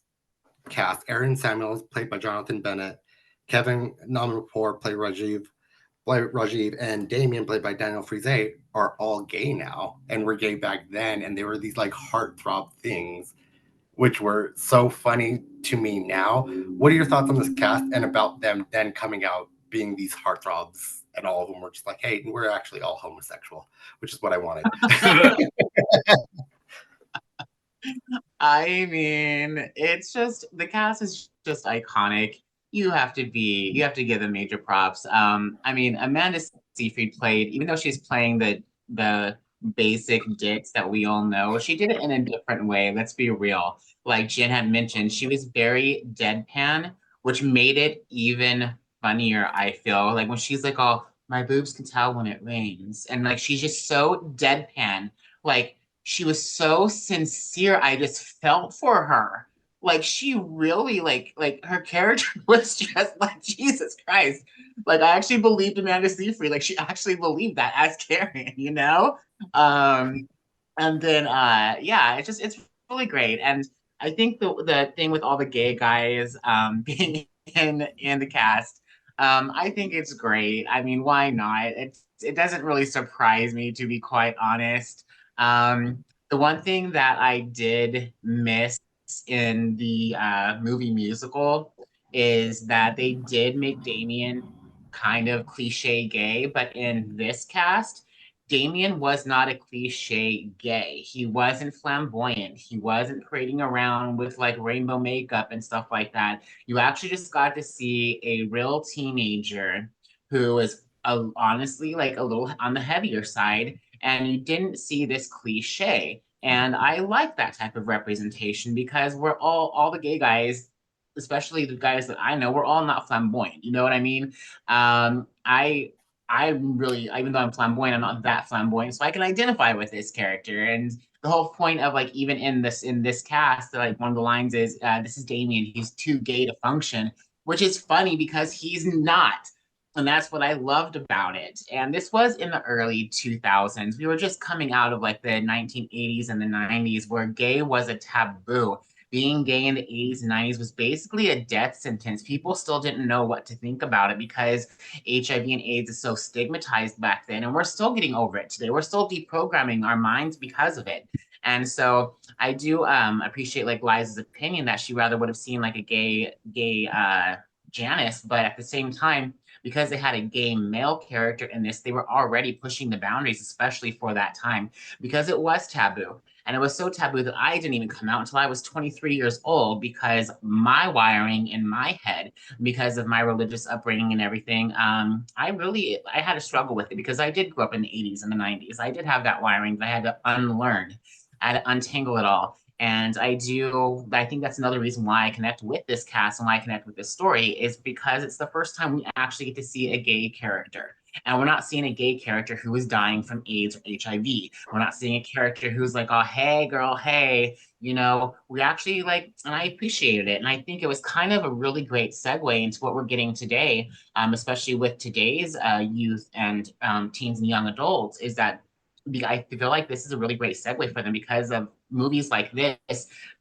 cast, Aaron Samuels, played by Jonathan Bennett, Kevin Namarpour, played Rajiv, and Damian, played by Daniel Freezy, are all gay now, and were gay back then, and they were these like heartthrob things, which were so funny to me now. What are your thoughts on this cast and about them then coming out being these heartthrobs, and all of them were just like, hey, we're actually all homosexual, which is what I wanted. I mean, it's just, the cast is just iconic. You have to give them major props. I mean, Amanda Seyfried played, even though she's playing the basic dicks that we all know, she did it in a different way. Let's be real. Like Jen had mentioned, she was very deadpan, which made it even funnier, I feel. Like when she's like, oh, my boobs can tell when it rains. And like she's just so deadpan. Like she was so sincere. I just felt for her. Like she really like her character was just like Jesus Christ. Like I actually believed Amanda Seyfried. Like she actually believed that as Karen, you know? And then yeah, it's really great. And I think the thing with all the gay guys being in the cast, I think it's great. I mean, why not? It doesn't really surprise me, to be quite honest. The one thing that I did miss in the movie musical is that they did make Damian kind of cliche gay, but in this cast, Damian was not a cliche gay. He wasn't flamboyant. He wasn't parading around with like rainbow makeup and stuff like that. You actually just got to see a real teenager who was honestly like a little on the heavier side, and you didn't see this cliche. And I like that type of representation because we're all the gay guys, especially the guys that I know, we're all not flamboyant. You know what I mean? I'm really, even though I'm flamboyant, I'm not that flamboyant, so I can identify with this character. And the whole point of like even in this cast, like one of the lines is, "This is Damian. He's too gay to function," which is funny because he's not. And that's what I loved about it. And this was in the early 2000s. We were just coming out of like the 1980s and the 90s where gay was a taboo. being gay in the 80s and 90s was basically a death sentence. People still didn't know what to think about it because HIV and AIDS is so stigmatized back then, and we're still getting over it today. We're still deprogramming our minds because of it. And so I do appreciate like Liza's opinion that she rather would have seen like a gay Janis, but at the same time, because they had a gay male character in this, they were already pushing the boundaries, especially for that time, because it was taboo. And it was so taboo that I didn't even come out until I was 23 years old because my wiring in my head, because of my religious upbringing and everything, I had to struggle with it because I did grow up in the 80s and the 90s. I did have that wiring that I had to unlearn. I had to untangle it all. And I think that's another reason why I connect with this cast and why I connect with this story is because it's the first time we actually get to see a gay character. And we're not seeing a gay character who is dying from AIDS or HIV. We're not seeing a character who's like, oh, hey, girl, hey. You know, we actually like, and I appreciated it. And I think it was kind of a really great segue into what we're getting today, especially with today's youth and teens and young adults, is that I feel like this is a really great segue for them because of movies like this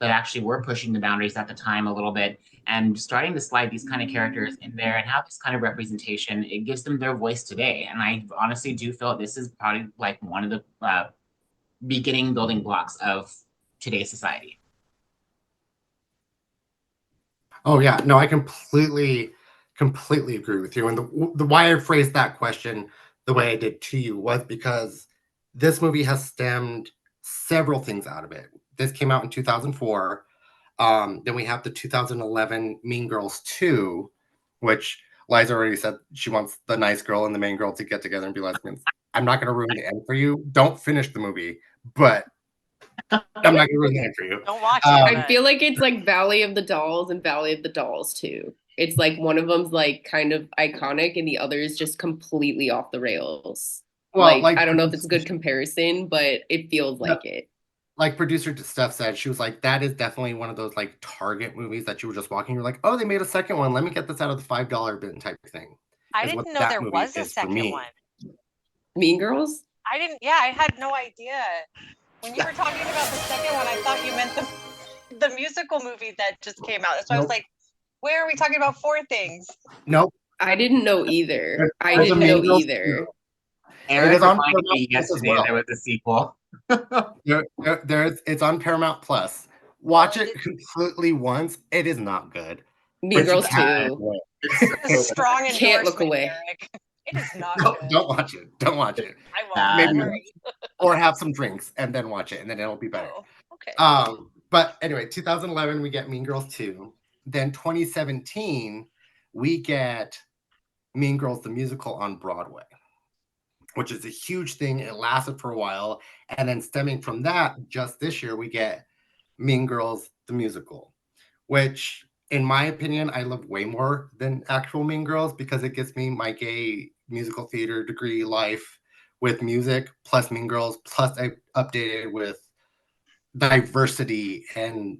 that actually were pushing the boundaries at the time a little bit and starting to slide these kind of characters in there and have this kind of representation. It gives them their voice today. And I honestly do feel this is probably like one of the beginning building blocks of today's society. Oh yeah, no, I completely agree with you. And the why I phrased that question the way I did to you was because this movie has stemmed several things out of it. This came out in 2004. Then we have the 2011 Mean Girls 2, which Liza already said she wants the nice girl and the main girl to get together and be lesbians. I'm not going to ruin the end for you. Don't finish the movie, but I'm not going to ruin the end for you. Don't watch it. I feel like it's like Valley of the Dolls and Valley of the Dolls 2. It's like one of them's like kind of iconic and the other is just completely off the rails. Well, like I don't know if it's a good comparison, but it feels like it. Like producer Steph said, she was like, that is definitely one of those like Target movies that you were just walking. You're like, oh, they made a second one. Let me get this out of the $5 bin type thing. I didn't know there was a second one. Mean Girls? I had no idea. When you were talking about the second one, I thought you meant the musical movie that just came out. So I was like, where are we talking about four things? Nope. I didn't know either. I didn't know either. Eric reminded me yesterday there was a sequel. It's on Paramount Plus. Watch it completely once. It is not good. Mean Girls 2. Strong endorsement, Can't look away. Eric. It is not good. Don't watch it. Don't watch it. I won't. Maybe or have some drinks and then watch it, and then it'll be better. Oh, okay. But anyway, 2011 we get Mean Girls 2. Then 2017 we get Mean Girls the musical on Broadway, which is a huge thing. It lasted for a while. And then stemming from that, just this year, we get Mean Girls, the musical, which, in my opinion, I love way more than actual Mean Girls because it gives me my gay musical theater degree life with music, plus Mean Girls, plus I updated with diversity and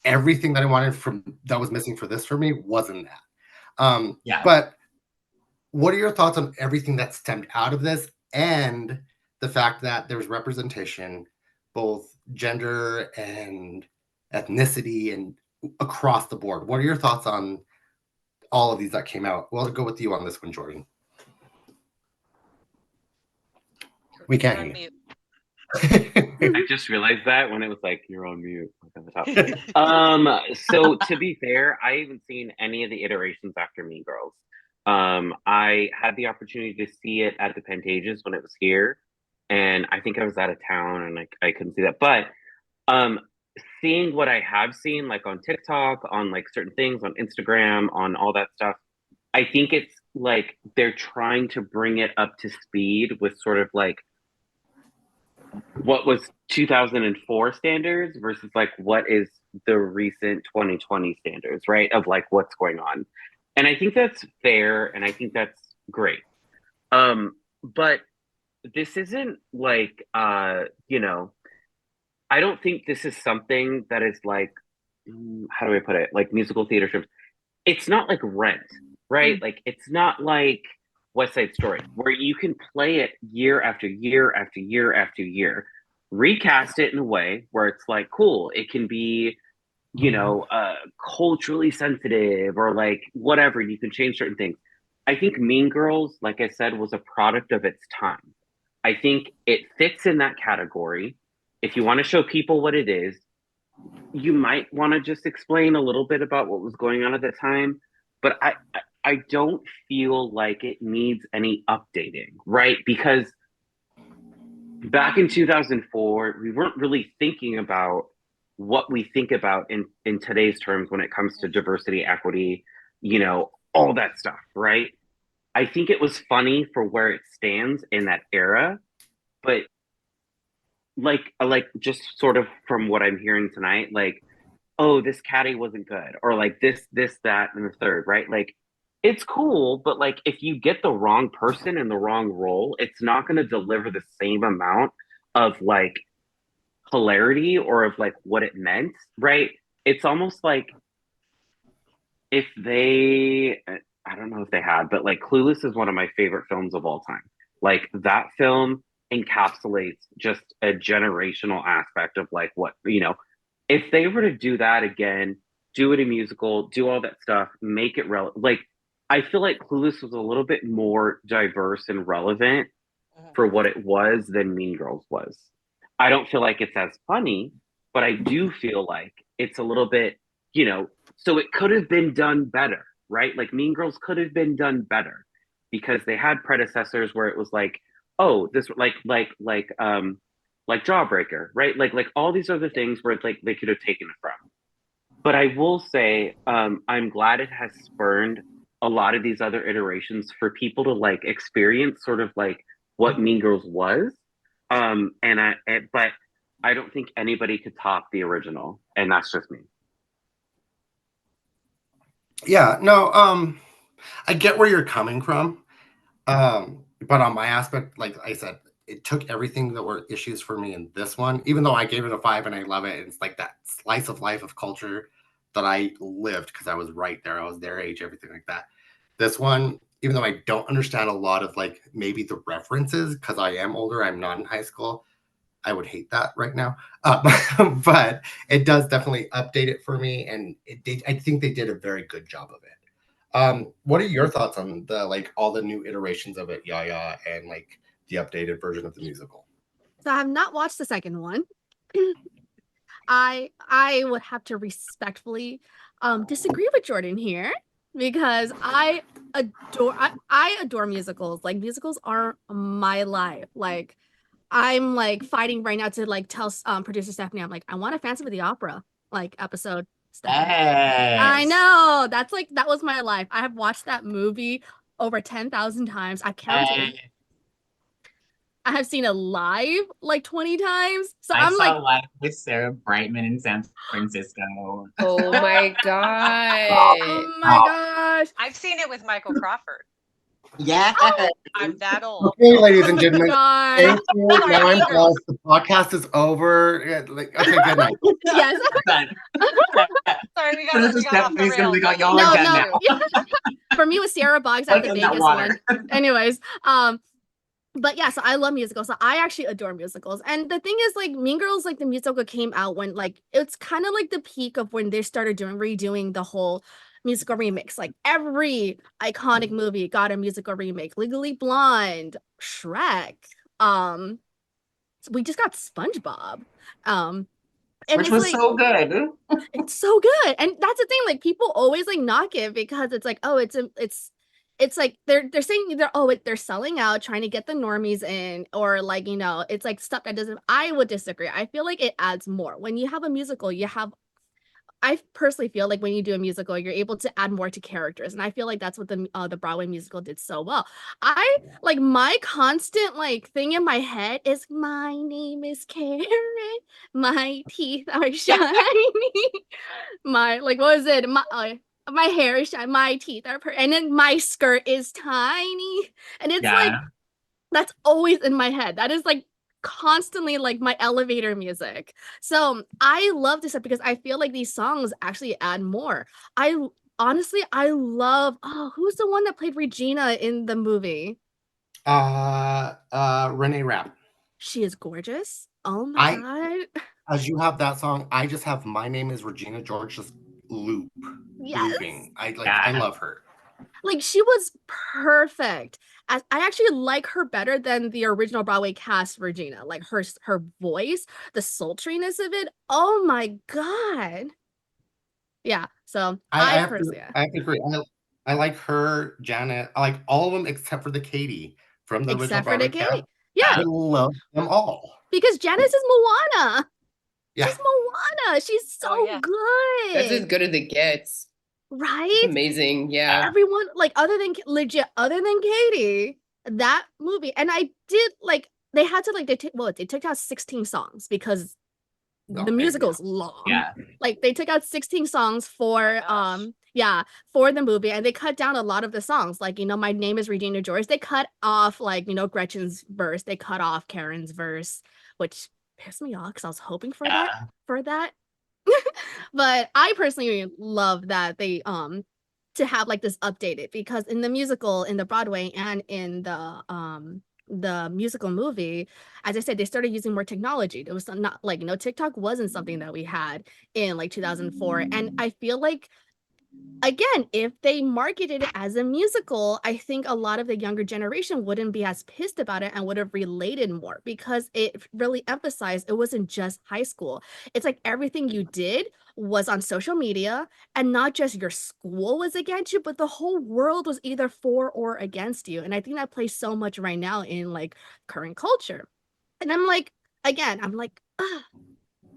everything that I wanted that was missing for this for me wasn't that. But what are your thoughts on everything that stemmed out of this and the fact that there's representation, both gender and ethnicity and across the board? What are your thoughts on all of these that came out? Well, I'll go with you on this one, Jordyn. We can't hear you. I just realized that when it was like, you're on mute. Like at the top. So to be fair, I haven't seen any of the iterations after Mean Girls. I had the opportunity to see it at the Pantages when it was here, and I think I was out of town and I couldn't see that. But seeing what I have seen, like on TikTok, on like certain things, on Instagram, on all that stuff, I think it's like they're trying to bring it up to speed with sort of like what was 2004 standards versus like what is the recent 2020 standards, right? Of like what's going on. And I think that's fair, and I think that's great. But this isn't like, you know, I don't think this is something that is like, how do I put it? Like musical theater strips. It's not like Rent, right? Like it's not like West Side Story, where you can play it year after year after year after year, recast it in a way where it's like, cool, it can be culturally sensitive or like whatever. You can change certain things. I think Mean Girls, like I said, was a product of its time. I think it fits in that category. If you want to show people what it is, you might want to just explain a little bit about what was going on at the time. But I don't feel like it needs any updating, right? Because back in 2004, we weren't really thinking about what we think about in today's terms when it comes to diversity, equity, all that stuff, right? I think it was funny for where it stands in that era, but like just sort of from what I'm hearing tonight, like, oh, this caddy wasn't good, or like this, that, and the third, right? Like, it's cool, but like if you get the wrong person in the wrong role, it's not going to deliver the same amount of like hilarity or of like what it meant, right? It's almost like if they, I don't know if they had, but like Clueless is one of my favorite films of all time. Like that film encapsulates just a generational aspect of like what, if they were to do that again, do it a musical, do all that stuff, make it relevant. Like, I feel like Clueless was a little bit more diverse and relevant for what it was than Mean Girls was. I don't feel like it's as funny, but I do feel like it's a little bit, so it could have been done better, right? Like Mean Girls could have been done better because they had predecessors where it was like, oh, this like Jawbreaker, right? Like all these other things where it's like they could have taken it from. But I will say, I'm glad it has spurned a lot of these other iterations for people to like experience sort of like what Mean Girls was. But I don't think anybody could top the original, and that's just me. Yeah, no, I get where you're coming from. But on my aspect, like I said, it took everything that were issues for me in this one, even though I gave it a 5 and I love it. It's like that slice of life of culture that I lived because I was right there. I was their age, everything like that. This one, even though I don't understand a lot of like maybe the references because I am older, I'm not in high school. I would hate that right now. But it does definitely update it for me. And I think they did a very good job of it. What are your thoughts on the like all the new iterations of it, Yaya, and like the updated version of the musical? So I have not watched the second one. I would have to respectfully disagree with Jordyn here because I adore musicals. Like musicals are my life. Like I'm like fighting right now to like tell producer Stephanie, I'm like, I want a Phantom of the Opera like episode. Stephanie. I know. That's like that was my life. I have watched that movie over 10,000 times. I counted. I have seen it live like 20 times. So I I'm saw like live with Sarah Brightman in San Francisco. Oh my god. oh my gosh. I've seen it with Michael Crawford. Yeah. I'm that old. Okay, ladies and gentlemen. God. Thank you. Now I'm off. The podcast is over. Yeah, like, okay, good night. Yes. Sorry, we got off the rails. We got y'all No, again no. now. For me, it was Sierra Boggs at the Like in that Vegas water. one. Anyways, but yeah, so I love musicals. So I actually adore musicals. And the thing is, like, Mean Girls, like the musical came out when like it's kind of like the peak of when they started redoing the whole musical remix. Like every iconic movie got a musical remake. Legally Blonde, Shrek. We just got SpongeBob. And Which it's was like, so good. it's so good. And that's the thing, like people always like knock it because it's like, oh, it's like they're saying they're selling out, trying to get the normies in, or like, it's like stuff that doesn't. I would disagree. I feel like it adds more. When you have a musical, I personally feel like when you do a musical, you're able to add more to characters, and I feel like that's what the Broadway musical did so well. I like my constant like thing in my head is my name is Karen, my teeth are shiny, my like what was it my hair is shiny, my teeth are and then my skirt is tiny, and it's like that's always in my head. That is like constantly like my elevator music. So I love this stuff because I feel like these songs actually add more. I love who's the one that played Regina in the movie? Renee Rapp. She is gorgeous. Oh my god. as you have that song, I just have My Name is Regina George just Yes. looping. I love her. Like, she was perfect. I actually like her better than the original Broadway cast Regina. Like, her voice, the sultriness of it. Oh my God. Yeah. So I I have personally, to agree. I like her, Janet. I like all of them except for the Cady from the original except for the Broadway cast. Cady. Yeah, I love them all. because Janis is Moana. Yeah. She's Moana. She's so yeah. That's as good. good as it gets. Right? Amazing. Yeah. Everyone, like, other than Cady, that movie, and I did like they had to like they took out 16 songs because the musical's long. Yeah. Like, they took out 16 songs for gosh. for the movie, and they cut down a lot of the songs. Like, My Name is Regina George. They cut off like, Gretchen's verse. They cut off Karen's verse, which pissed me off because I was hoping for that. But I personally love that they to have like this updated, because in the musical, in the Broadway, and in the musical movie, as I said, they started using more technology. It was not like, TikTok wasn't something that we had in like 2004. And I feel like, again, if they marketed it as a musical, I think a lot of the younger generation wouldn't be as pissed about it and would have related more, because it really emphasized it wasn't just high school. It's like everything you did was on social media, and not just your school was against you, but the whole world was either for or against you. And I think that plays so much right now in like current culture. And I'm like, again, ugh,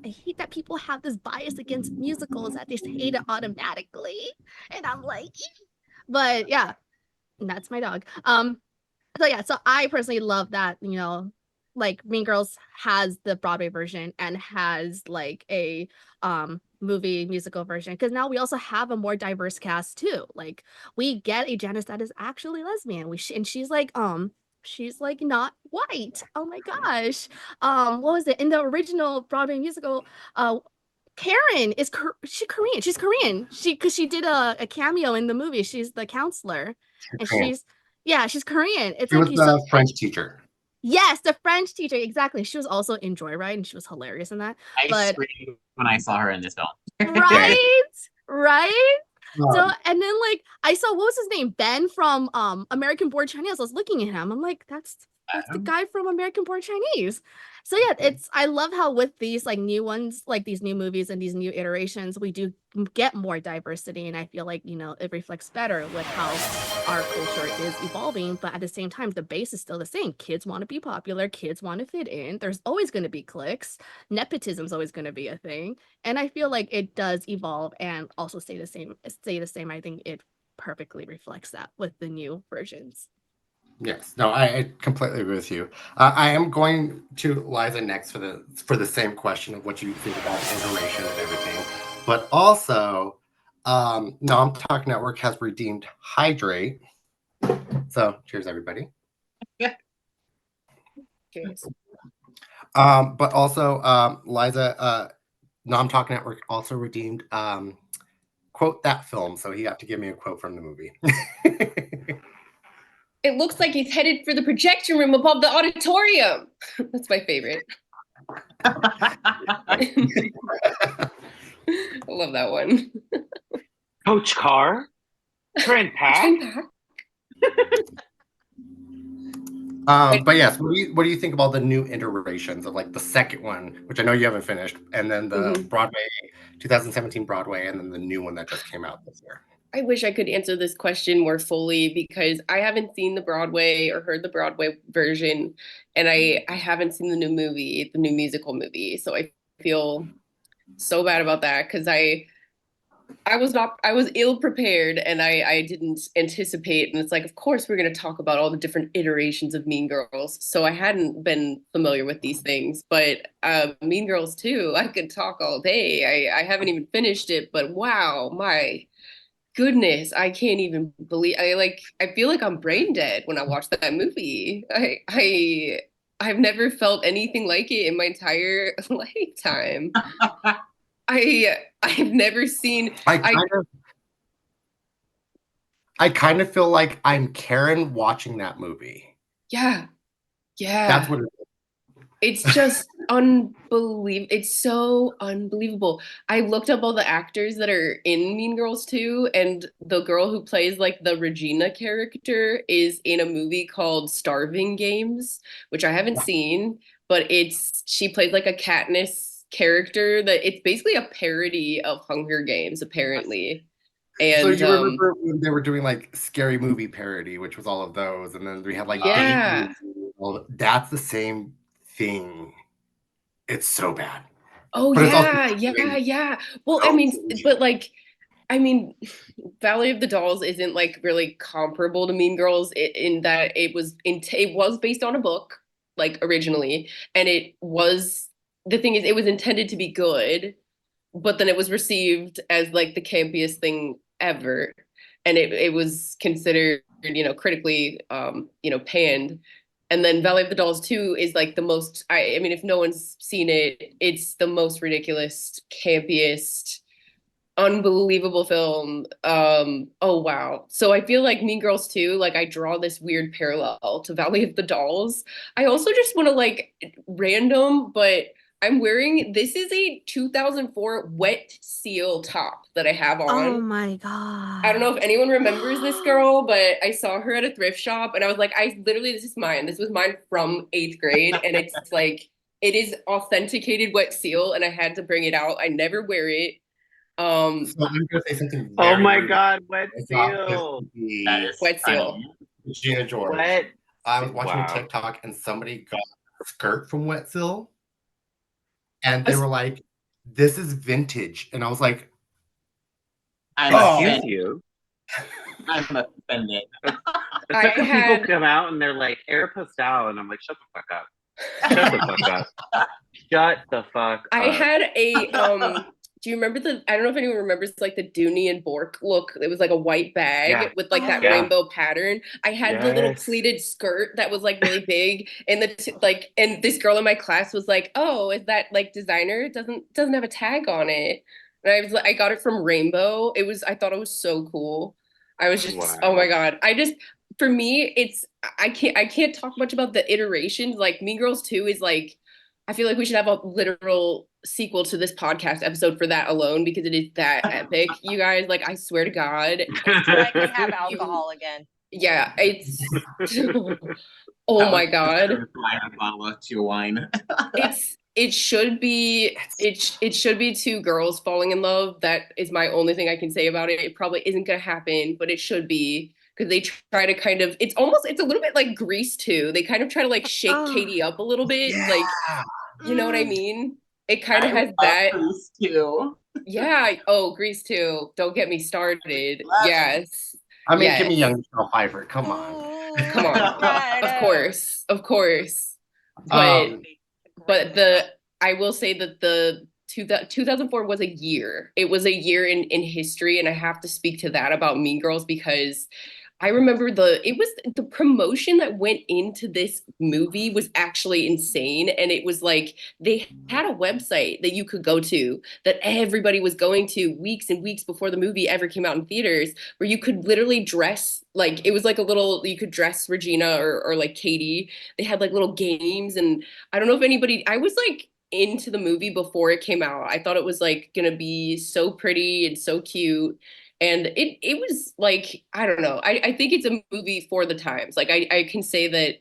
I hate that people have this bias against musicals, that they just hate it automatically. And I'm like, but yeah, that's my dog. So yeah, so I personally love that, like Mean Girls has the Broadway version and has like a movie musical version, because now we also have a more diverse cast too. Like, we get a Janis that is actually lesbian. And she's like not white. Oh my gosh. What was it in the original Broadway musical? Karen is she Korean. She's Korean. Because she did a cameo in the movie. She's the counselor, and she's Korean. It's She like was the French teacher. yes, the French teacher, exactly. She was also in Joyride, and she was hilarious in that. I But screamed when I saw her in this film. right, right. So, Um, and then like I saw, what was his name? Ben from American Born Chinese. I was looking at him. I'm like, that's the guy from American Born Chinese. So yeah, I love how with these like new ones, like these new movies and these new iterations, we do get more diversity, and I feel like, it reflects better with how our culture is evolving. But at the same time, the base is still the same. Kids want to be popular, kids want to fit in. There's always going to be cliques. Nepotism is always going to be a thing. And I feel like it does evolve and also stay the same. I think it perfectly reflects that with the new versions. Yes, no, I completely agree with you. I am going to Liza next for the same question of what you think about iteration and everything, but also, Nom Talk Network has redeemed Hydrate. So, cheers, everybody. Cheers. But also, Liza, Nom Talk Network also redeemed quote that film. So he got to give me a quote from the movie. It looks like he's headed for the projection room above the auditorium. That's my favorite. I love that one. Coach Carr, Trent Pack. But yes, what do you think about the new iterations of like the second one, which I know you haven't finished, and then the Broadway 2017 Broadway, and then the new one that just came out this year? I wish I could answer this question more fully, because I haven't seen the Broadway or heard the Broadway version, and I haven't seen the new movie, the new musical movie. So I feel so bad about that, because I was ill prepared, and I didn't anticipate. And it's like, of course, we're going to talk about all the different iterations of Mean Girls. So I hadn't been familiar with these things, but Mean Girls 2, I could talk all day. I haven't even finished it, but wow, my goodness, I can't even believe I feel like I'm brain dead when I watch that movie. I've never felt anything like it in my entire lifetime. I've never seen I kind of feel like I'm Karen watching that movie. Yeah. That's what it is. It's just unbelievable. It's so unbelievable. I looked up all the actors that are in Mean Girls 2, and the girl who plays like the Regina character is in a movie called Starving Games, which I haven't seen, but she plays like a Katniss character that it's basically a parody of Hunger Games, apparently. And so you remember when they were doing like Scary Movie parody, which was all of those, and then we had like yeah. Well, that's the same thing. It's so bad. Oh But yeah, it's also yeah. Well, I mean, but like, I mean, Valley of the Dolls isn't like really comparable to Mean Girls in that it was based on a book, like originally, and the thing is it was intended to be good, but then it was received as like the campiest thing ever, and it was considered, critically panned. And then Valley of the Dolls 2 is like the most, I mean, if no one's seen it, it's the most ridiculous, campiest, unbelievable film. Oh wow. So I feel like Mean Girls 2, like I draw this weird parallel to Valley of the Dolls. I also just want to like random, but I'm wearing, this is a 2004 Wet Seal top that I have on. Oh my God. I don't know if anyone remembers this girl, but I saw her at a thrift shop and I was like, this is mine. This was mine from 8th grade. And it's like, it is authenticated Wet Seal and I had to bring it out. I never wear it. So I'm gonna say something. Oh my rude. God, Wet Seal. Wet Seal. Regina George. I was watching a TikTok and somebody got a skirt from Wet Seal. And they were like, this is vintage. And I was like, I'm you. I'm offended. Except when people come out and they're like, Air Postal. And I'm like, shut the fuck up. Shut the fuck up. Shut the fuck up. I had a do you remember I don't know if anyone remembers like the Dooney and Bork look. It was like a white bag with like that rainbow pattern. I had the little pleated skirt that was like really big, and and this girl in my class was like, "Oh, is that like designer? It doesn't have a tag on it." And I got it from Rainbow. I thought it was so cool. I was just oh my God. For me, I can't talk much about the iterations. Like Mean Girls 2 is like, I feel like we should have a literal sequel to this podcast episode for that alone because it is that epic, you guys. Like, I swear to God. I can have alcohol again. Yeah, it's oh my God. A bottle of wine. It should be two girls falling in love. That is my only thing I can say about it. It probably isn't gonna happen, but it should be. Because they try to kind of, it's a little bit like Grease too. They kind of try to like shake Cady up a little bit. Yeah. Like, you know what I mean? It kind of has that. Grease too. Yeah. Oh, Grease too. Don't get me started. Yes. I mean, give me young Michelle Pfeiffer. Come on. Come on. Of course. But I will say that the 2004 was a year. It was a year in history. And I have to speak to that about Mean Girls because I remember the promotion that went into this movie was actually insane. And it was like, they had a website that you could go to that everybody was going to weeks and weeks before the movie ever came out in theaters, where you could literally dress, like, it was like you could dress Regina or like Cady. They had like little games. And I don't know if I was like into the movie before it came out. I thought it was like gonna be so pretty and so cute. And it was like, I don't know. I think it's a movie for the times. Like I can say that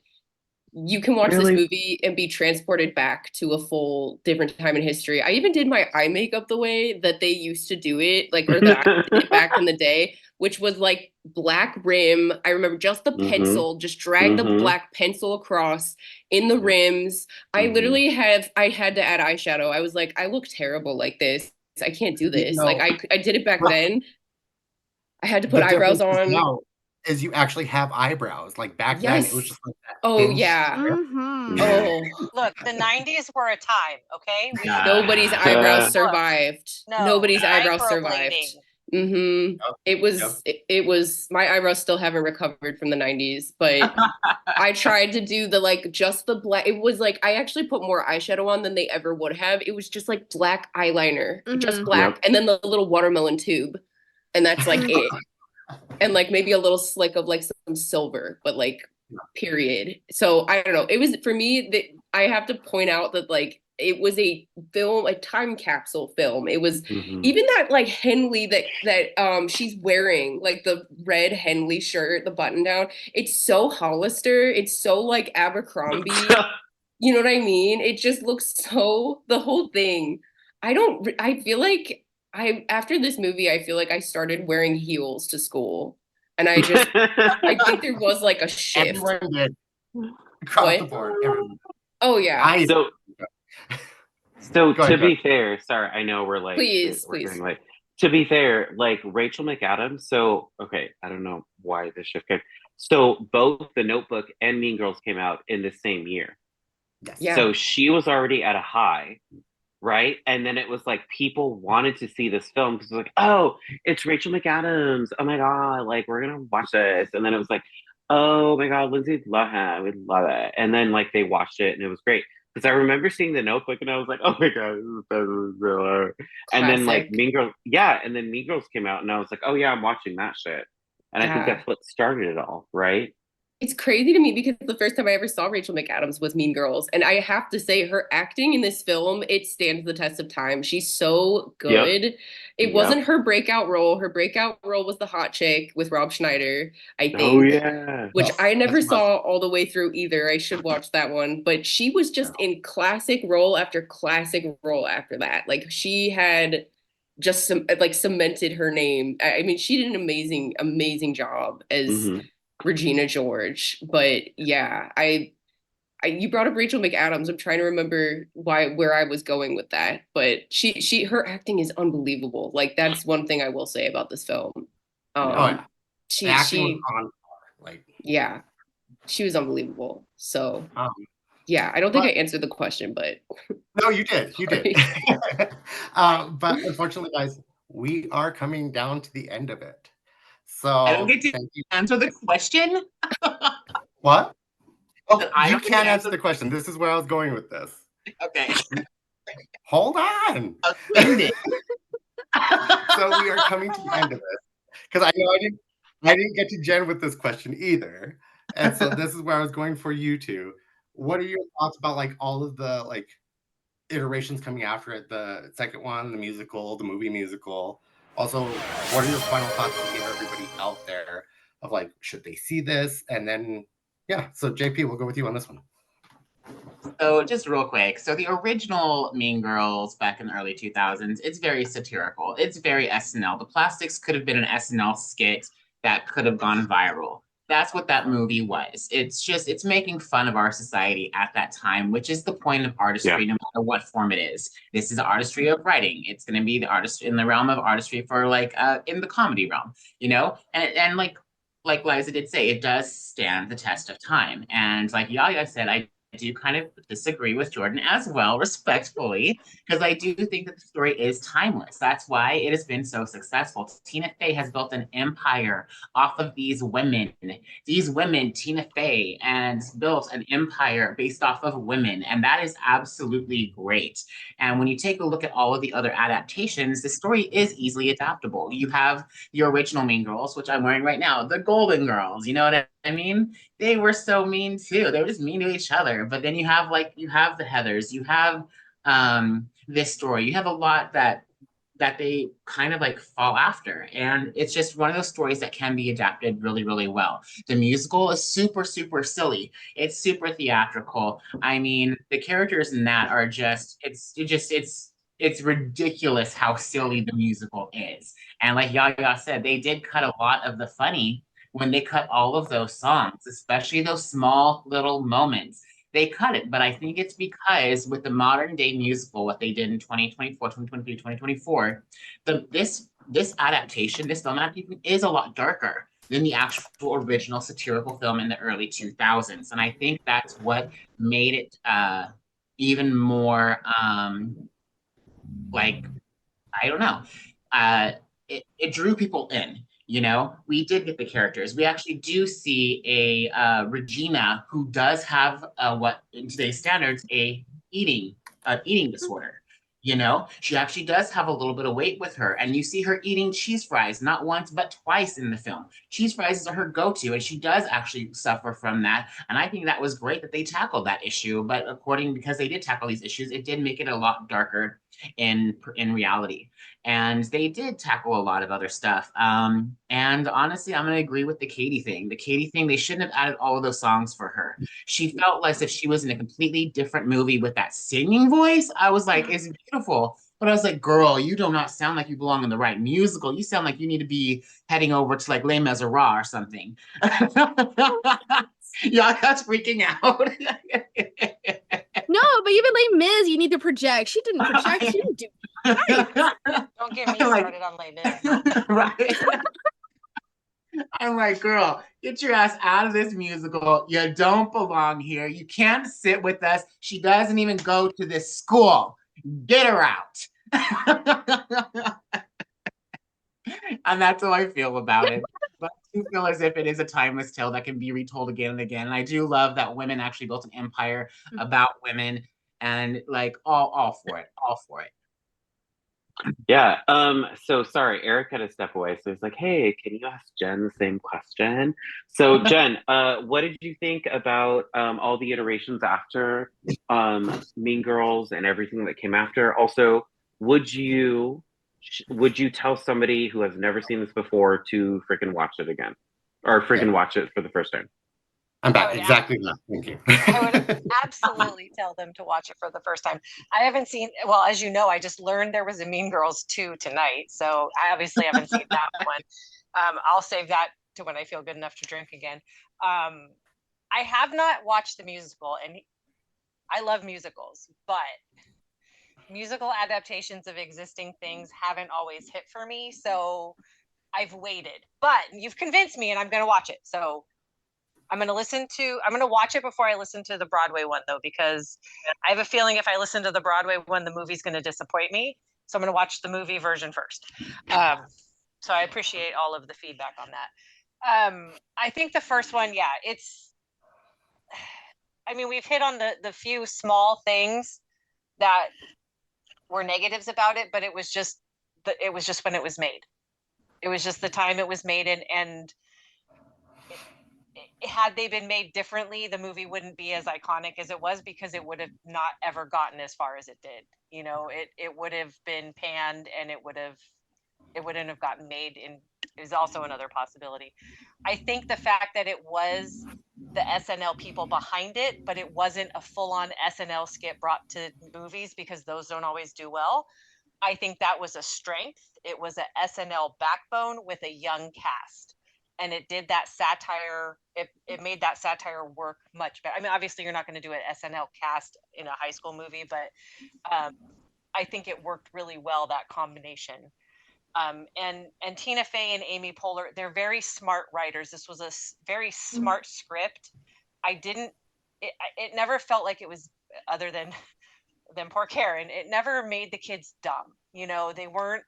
you can watch this movie and be transported back to a full different time in history. I even did my eye makeup the way that they used to do it, like, or that I did back in the day, which was like black rim. I remember just the pencil, just drag the black pencil across in the rims. I literally I had to add eyeshadow. I was like, I look terrible like this. I can't do this. No. Like I did it back then. I had to put eyebrows on. Now is you actually have eyebrows. Like back then, it was just like that. Oh yeah. Oh, look, the 90s were a time. Okay, nobody's eyebrows survived. No, nobody's eyebrows survived. It was my eyebrows still haven't recovered from the 90s, but I tried to do just the black. It was like I actually put more eyeshadow on than they ever would have. It was just like black eyeliner, just black, and then the little watermelon tube. And that's like it. And like maybe a little slick of like some silver, but like period. So I don't know. It was, for me, that I have to point out that like it was a film, a time capsule film. It was even that like Henley that she's wearing, like the red Henley shirt, the button down. It's so Hollister. It's so like Abercrombie. You know what I mean? It just looks so, the whole thing. I feel like after this movie, I feel like I started wearing heels to school. And I think there was like a shift. Everyone did. Across the board. Everyone. Oh yeah. So to be fair, sorry, I know we're like, please. Getting late. To be fair, like Rachel McAdams. So okay, I don't know why this shift came. So both The Notebook and Mean Girls came out in the same year. Yes. Yeah. So she was already at a high, right? And then it was like people wanted to see this film because it was like, oh, it's Rachel McAdams. Oh my god, like we're gonna watch this. And then it was like, oh my god, Lindsay Lohan, we love it. And then like they watched it and it was great. Because I remember seeing The Notebook and I was like, oh my god, this is so. And then like Mean Girls, and then Mean Girls came out and I was like, oh yeah, I'm watching that shit. And I think that's what started it all, right? It's crazy to me because the first time I ever saw Rachel McAdams was Mean Girls. And I have to say, her acting in this film, it stands the test of time. She's so good. It wasn't her breakout role. Her breakout role was the hot chick with Rob Schneider, I think. Oh, yeah. Which I never saw all the way through either. I should watch that one. But she was just in classic role after classic role after that. Like, she had just cemented her name. I mean, she did an amazing job as Regina George. But yeah, you brought up Rachel McAdams. I'm trying to remember where I was going with that, but her acting is unbelievable. Like, that's one thing I will say about this film. She was on par. Yeah, she was unbelievable. So yeah, I don't think I answered the question, but no, you did. But unfortunately, guys, we are coming down to the end of it. So I don't get to answer the question. What? Oh, you can't answer the question. This is where I was going with this. Okay. Hold on. So we are coming to the end of it because I know I didn't get to Jen with this question either, and so this is where I was going for you two. What are your thoughts about like all of the like iterations coming after it? The second one, the musical, the movie musical. Also, what are your final thoughts to give everybody out there of like, should they see this? And then, so JP, we'll go with you on this one. So just real quick. So the original Mean Girls back in the early 2000s, it's very satirical. It's very SNL. The Plastics could have been an SNL skit that could have gone viral. That's what that movie was. It's making fun of our society at that time, which is the point of artistry, no matter what form it is. This is the artistry of writing. It's going to be the artist in the realm of artistry for like in the comedy realm, you know? And like Liza did say, it does stand the test of time. And like Yaya said, I do kind of disagree with Jordyn as well, respectfully, because I do think that the story is timeless. That's why it has been so successful. Tina Fey has built an empire off of these women. These women, Tina Fey, and built an empire based off of women, and that is absolutely great. And when you take a look at all of the other adaptations, the story is easily adaptable. You have the original Mean Girls, which I'm wearing right now, the Golden Girls, you know what I mean? They were so mean too. They were just mean to each other. But then you have the Heathers, you have this story, you have a lot that they kind of like fall after. And it's just one of those stories that can be adapted really, really well. The musical is super, super silly. It's super theatrical. I mean, the characters in that are it's ridiculous how silly the musical is. And like Yaya said, they did cut a lot of the funny when they cut all of those songs, especially those small little moments. They cut it, but I think it's because with the modern day musical, what they did in 2024, 2023, 2024, this adaptation, this film adaptation is a lot darker than the actual original satirical film in the early 2000s. And I think that's what made it even more like, I don't know, it drew people in. You know, we did get the characters. We actually do see a Regina who does have what in today's standards a eating disorder. You know, she actually does have a little bit of weight with her. And you see her eating cheese fries, not once, but twice in the film. Cheese fries are her go-to, and she does actually suffer from that. And I think that was great that they tackled that issue. But because they did tackle these issues, it did make it a lot darker in reality. And they did tackle a lot of other stuff. And honestly, I'm going to agree with the Cady thing. The Cady thing, they shouldn't have added all of those songs for her. She felt as if she was in a completely different movie with that singing voice. I was like, it's beautiful. But I was like, girl, you do not sound like you belong in the right musical. You sound like you need to be heading over to like Les Miserables or something. Y'all that's freaking out. No, but even Les Mis, you need to project. She didn't project. She didn't do Don't get me started on Les Mis. Right. I'm like, girl, get your ass out of this musical. You don't belong here. You can't sit with us. She doesn't even go to this school. Get her out. And that's how I feel about it. But I do feel as if it is a timeless tale that can be retold again and again. And I do love that women actually built an empire about women, and like all for it. All for it. Yeah. So sorry, Eric had to step away. So he's like, hey, can you ask Jen the same question? So Jen, what did you think about all the iterations after Mean Girls and everything that came after? Also, would you tell somebody who has never seen this before to freaking watch it again? Or freaking watch it for the first time? I'm back. Exactly that. Thank you. I would absolutely tell them to watch it for the first time. I haven't seen, well, as you know, I just learned there was a Mean Girls 2 tonight. So I obviously haven't seen that one. I'll save that to when I feel good enough to drink again. I have not watched the musical, and I love musicals, but musical adaptations of existing things haven't always hit for me. So I've waited, but you've convinced me and I'm going to watch it. So I'm going to watch it before I listen to the Broadway one, though, because I have a feeling if I listen to the Broadway one, the movie's going to disappoint me. So I'm going to watch the movie version first. So I appreciate all of the feedback on that. I think the first one, we've hit on the few small things that were negatives about it, but it was just when it was made. It was just the time it was made in, and had they been made differently, the movie wouldn't be as iconic as it was, because it would have not ever gotten as far as it did. You know, it would have been panned, and it wouldn't have gotten made is also another possibility. I think the fact that it was the SNL people behind it, but it wasn't a full-on SNL skit brought to movies, because those don't always do well. I think that was a strength. It was a SNL backbone with a young cast. And it did that satire. It made that satire work much better. I mean, obviously, you're not going to do an SNL cast in a high school movie, but I think it worked really well, that combination. And Tina Fey and Amy Poehler, they're very smart writers. This was a very smart script. It never felt like it was, other than poor Karen, it never made the kids dumb. You know, they weren't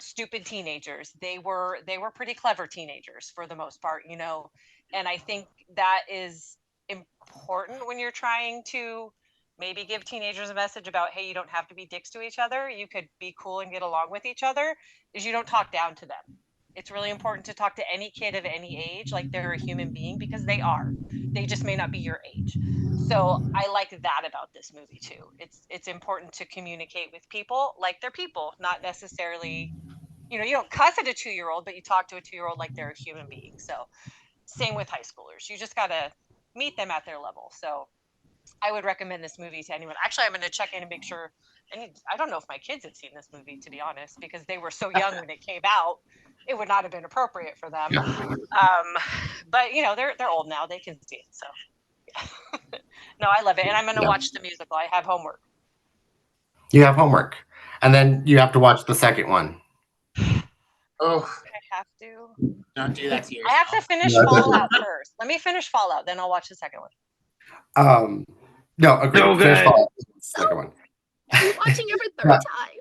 stupid teenagers. They were pretty clever teenagers for the most part, you know. And I think that is important when you're trying to maybe give teenagers a message about, hey, you don't have to be dicks to each other. You could be cool and get along with each other, is you don't talk down to them. It's really important to talk to any kid of any age like they're a human being, because they are. They just may not be your age. So I like that about this movie too. It's important to communicate with people like they're people, not necessarily, you know, you don't cuss at a 2-year-old, but you talk to a 2-year-old like they're a human being. So same with high schoolers. You just got to meet them at their level. So I would recommend this movie to anyone. Actually, I'm going to check in and make sure. I don't know if my kids had seen this movie, to be honest, because they were so young when it came out. It would not have been appropriate for them. But you know, they're old now; they can see it. So, no, I love it, and I'm going to watch the musical. I have homework. You have homework, and then you have to watch the second one. Oh, I have to. Don't do that to yourself. I have to finish Fallout first. Let me finish Fallout, then I'll watch the second one. No, agreed. So Finish good. Fallout. Second one. I'm watching every third time.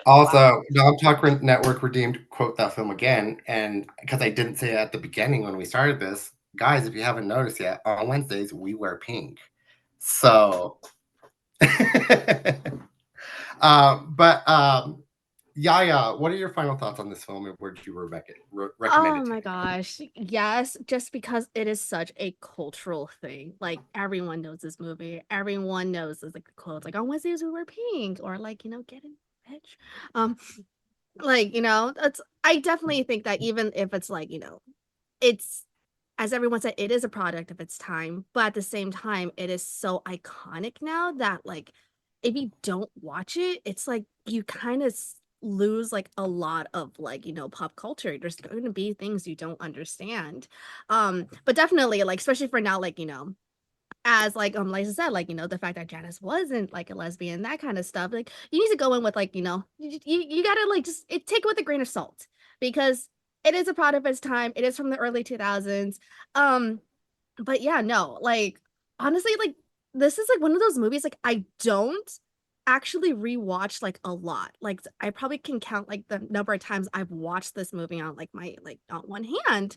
Also, Nom Talk Network redeemed quote that film again, and because I didn't say it at the beginning when we started this, guys, if you haven't noticed yet, on Wednesdays we wear pink. So, Yaya, what are your final thoughts on this film and where did you recommend Oh it to? my gosh. Yes, just because it is such a cultural thing. Like everyone knows this movie. Everyone knows it's like the quotes like on Wednesdays we wear pink or like, get in bitch. Um like, that's I definitely think that even if it's like, it's as everyone said, it is a product of its time, but at the same time, it is so iconic now that like if you don't watch it, it's like you kind of lose like a lot of like pop culture. There's going to be things you don't understand, but definitely like especially for now, like as like Liza said, like the fact that Janis wasn't like a lesbian, that kind of stuff. Like you need to go in with like you gotta like just take it with a grain of salt because it is a product of its time. It is from the early 2000s. Um, but yeah, no, like honestly, like this is like one of those movies like I don't actually rewatch like a lot. Like I probably can count like the number of times I've watched this movie on like my like on one hand,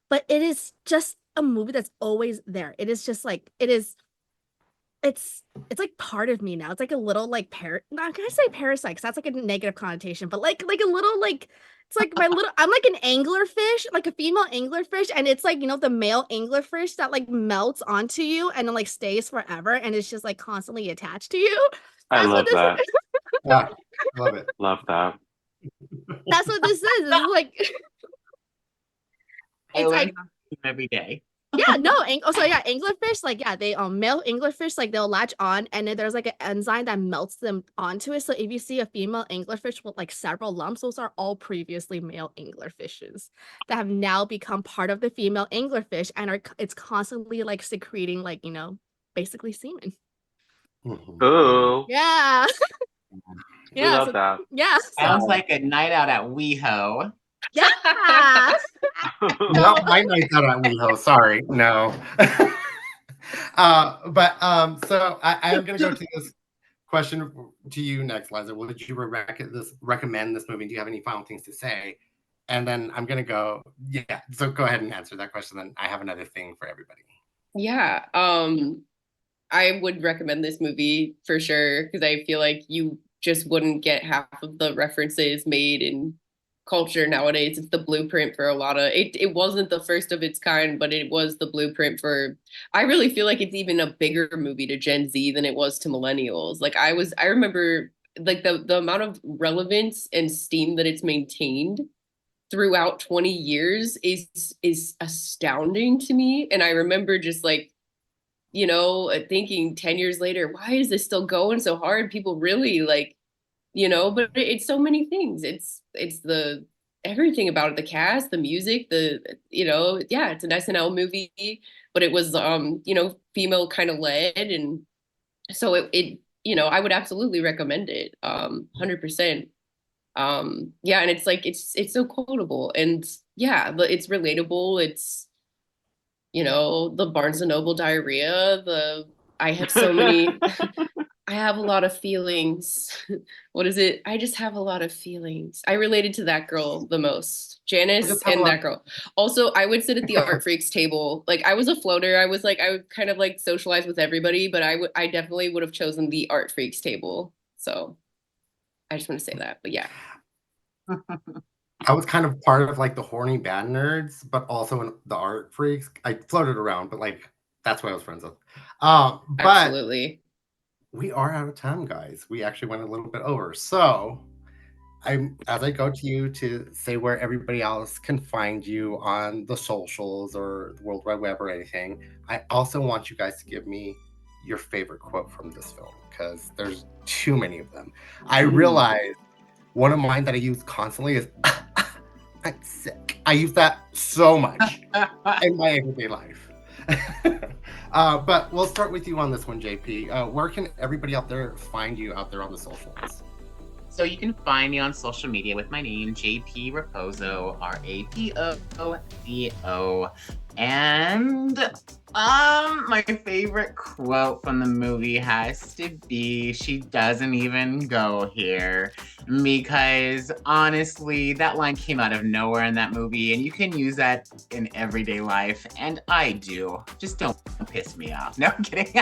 but it is just a movie that's always there. It is just like it's like part of me now. It's like a little like not gonna say parasite, 'cause that's like a negative connotation, but like a little like it's like my little I'm like an anglerfish, like a female anglerfish, and it's like the male anglerfish that like melts onto you and then like stays forever and it's just like constantly attached to you. I That's what love this that. is. Yeah, love it. Love that. That's what this is. This is like I it's learn like something every day. yeah, no, so yeah, anglerfish, like yeah, they male anglerfish, like they'll latch on, and then there's like an enzyme that melts them onto it. So if you see a female anglerfish with like several lumps, those are all previously male anglerfishes that have now become part of the female anglerfish and it's constantly like secreting like basically semen. Ooh, Yeah, we yeah, love that. yeah, Sounds so like a night out at WeHo. yeah. Not my night out at WeHo, sorry. No. So I am going to go to this question to you next, Liza. Would you recommend this movie? Do you have any final things to say? And then I'm going to go, yeah. So go ahead and answer that question. Then I have another thing for everybody. Yeah. I would recommend this movie for sure because I feel like you just wouldn't get half of the references made in culture nowadays. It's the blueprint for a lot of it. It wasn't the first of its kind, but it was the blueprint for I really feel like it's even a bigger movie to Gen Z than it was to millennials. Like I remember like the amount of relevance and steam that it's maintained throughout 20 years is astounding to me. And I remember just like thinking 10 years later, why is this still going so hard? People really like, but it's so many things. It's the everything about it, the cast, the music, yeah, it's an SNL movie, but it was, female kind of led. And so it I would absolutely recommend it. 100%. Yeah. And it's like, it's so quotable and yeah, but it's relatable. It's, the Barnes and Noble diarrhea, I have so many, I have a lot of feelings. What is it? I just have a lot of feelings. I related to that girl the most, Janis and that girl. Also, I would sit at the art freaks table. Like I was a floater. I would kind of like socialize with everybody, but I definitely would have chosen the art freaks table. So I just want to say that, but yeah. I was kind of part of like the horny bad nerds, but also in the art freaks. I floated around, but like that's what I was friends with. But absolutely, we are out of time, guys. We actually went a little bit over. So as I go to you to say where everybody else can find you on the socials or the World Wide Web or anything, I also want you guys to give me your favorite quote from this film because there's too many of them. I realize one of mine that I use constantly is I'm sick. I use that so much in my everyday life. But we'll start with you on this one, JP. Where can everybody out there find you out there on the socials? So you can find me on social media with my name, JP Rapozo, Rapozo. And my favorite quote from the movie has to be, "She doesn't even go here," because honestly, that line came out of nowhere in that movie, and you can use that in everyday life, and I do. Just don't piss me off. No, I'm kidding.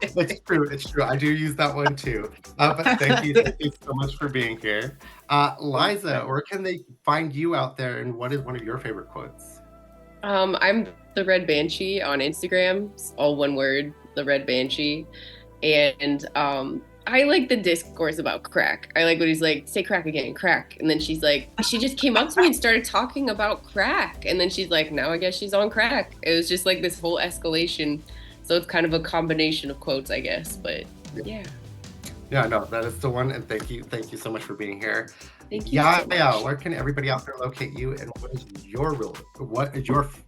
It's true. It's true. I do use that one too. But thank you so much for being here. Liza, where can they find you out there, and what is one of your favorite quotes? I'm the Red Banshee on Instagram. It's all one word, the Red Banshee. And I like the discourse about crack. I like when he's like, say crack again, crack. And then she's like, she just came up to me and started talking about crack. And then she's like, now I guess she's on crack. It was just like this whole escalation. So it's kind of a combination of quotes, I guess. But yeah. Yeah, no, that is the one. And thank you so much for being here. Thank you so much. Where can everybody out there locate you? And what is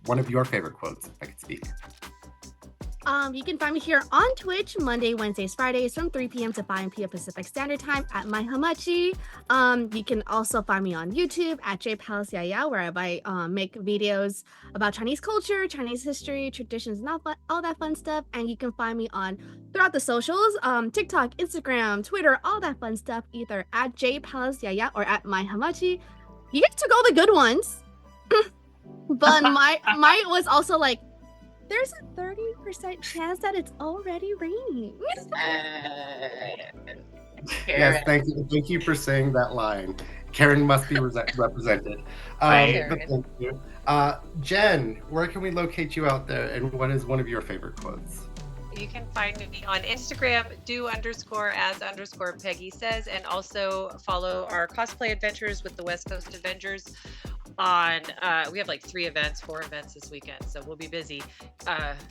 one of your favorite quotes, if I could speak? You can find me here on Twitch Monday, Wednesdays, Fridays from 3 p.m. to 5 p.m. Pacific Standard Time at My Hamachi. You can also find me on YouTube at Yaya, where I make videos about Chinese culture, Chinese history, traditions, and all that fun stuff. And you can find me on throughout the socials, TikTok, Instagram, Twitter, all that fun stuff, either at Yaya or at My Hamachi. You get to go the good ones. But my was also like, there's a 30% chance that it's already raining. Yes, thank you. Thank you for saying that line. Karen must be represented. But thank you. Jen, where can we locate you out there, and what is one of your favorite quotes? You can find me on Instagram, do_as_Peggy says, and also follow our cosplay adventures with the West Coast Avengers on we have like 4 events this weekend, so we'll be busy.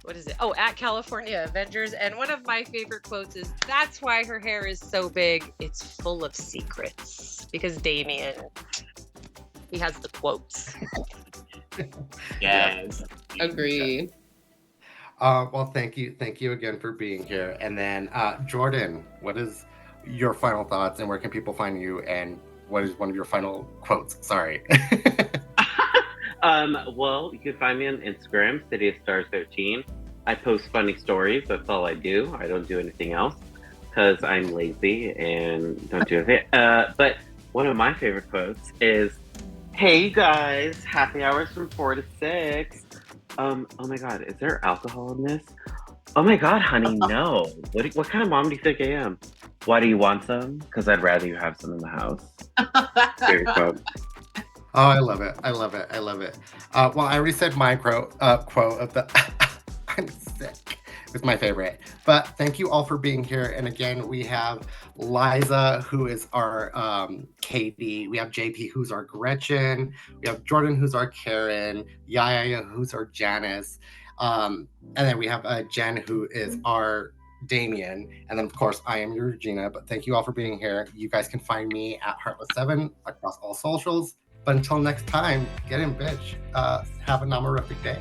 What is it? Oh, at California Avengers. And one of my favorite quotes is, that's why her hair is so big, it's full of secrets, because Damian, he has the quotes. Yes. Agree. Well, thank you again for being here. And then Jordyn, what is your final thoughts, and where can people find you, and what is one of your final quotes? Sorry. Well, you can find me on Instagram, City of Stars 13. I post funny stories. That's all I do. I don't do anything else because I'm lazy and don't do anything. But one of my favorite quotes is, "Hey guys, happy hours from 4 to 6. Oh my God, is there alcohol in this? Oh my God, honey, no. What kind of mom do you think I am? Why do you want some? Because I'd rather you have some in the house." Favorite quote. Oh, I love it. Well, I already said my quote of the I'm sick. It's my favorite. But thank you all for being here. And again, we have Liza, who is our Cady. We have JP, who's our Gretchen. We have Jordyn, who's our Karen. Yaya, who's our Janis. And then we have Jen, who is our Damian. And then, of course, I am your Regina. But thank you all for being here. You guys can find me at Heartless7 across all socials. But until next time, get in, bitch. Have a nomorific day.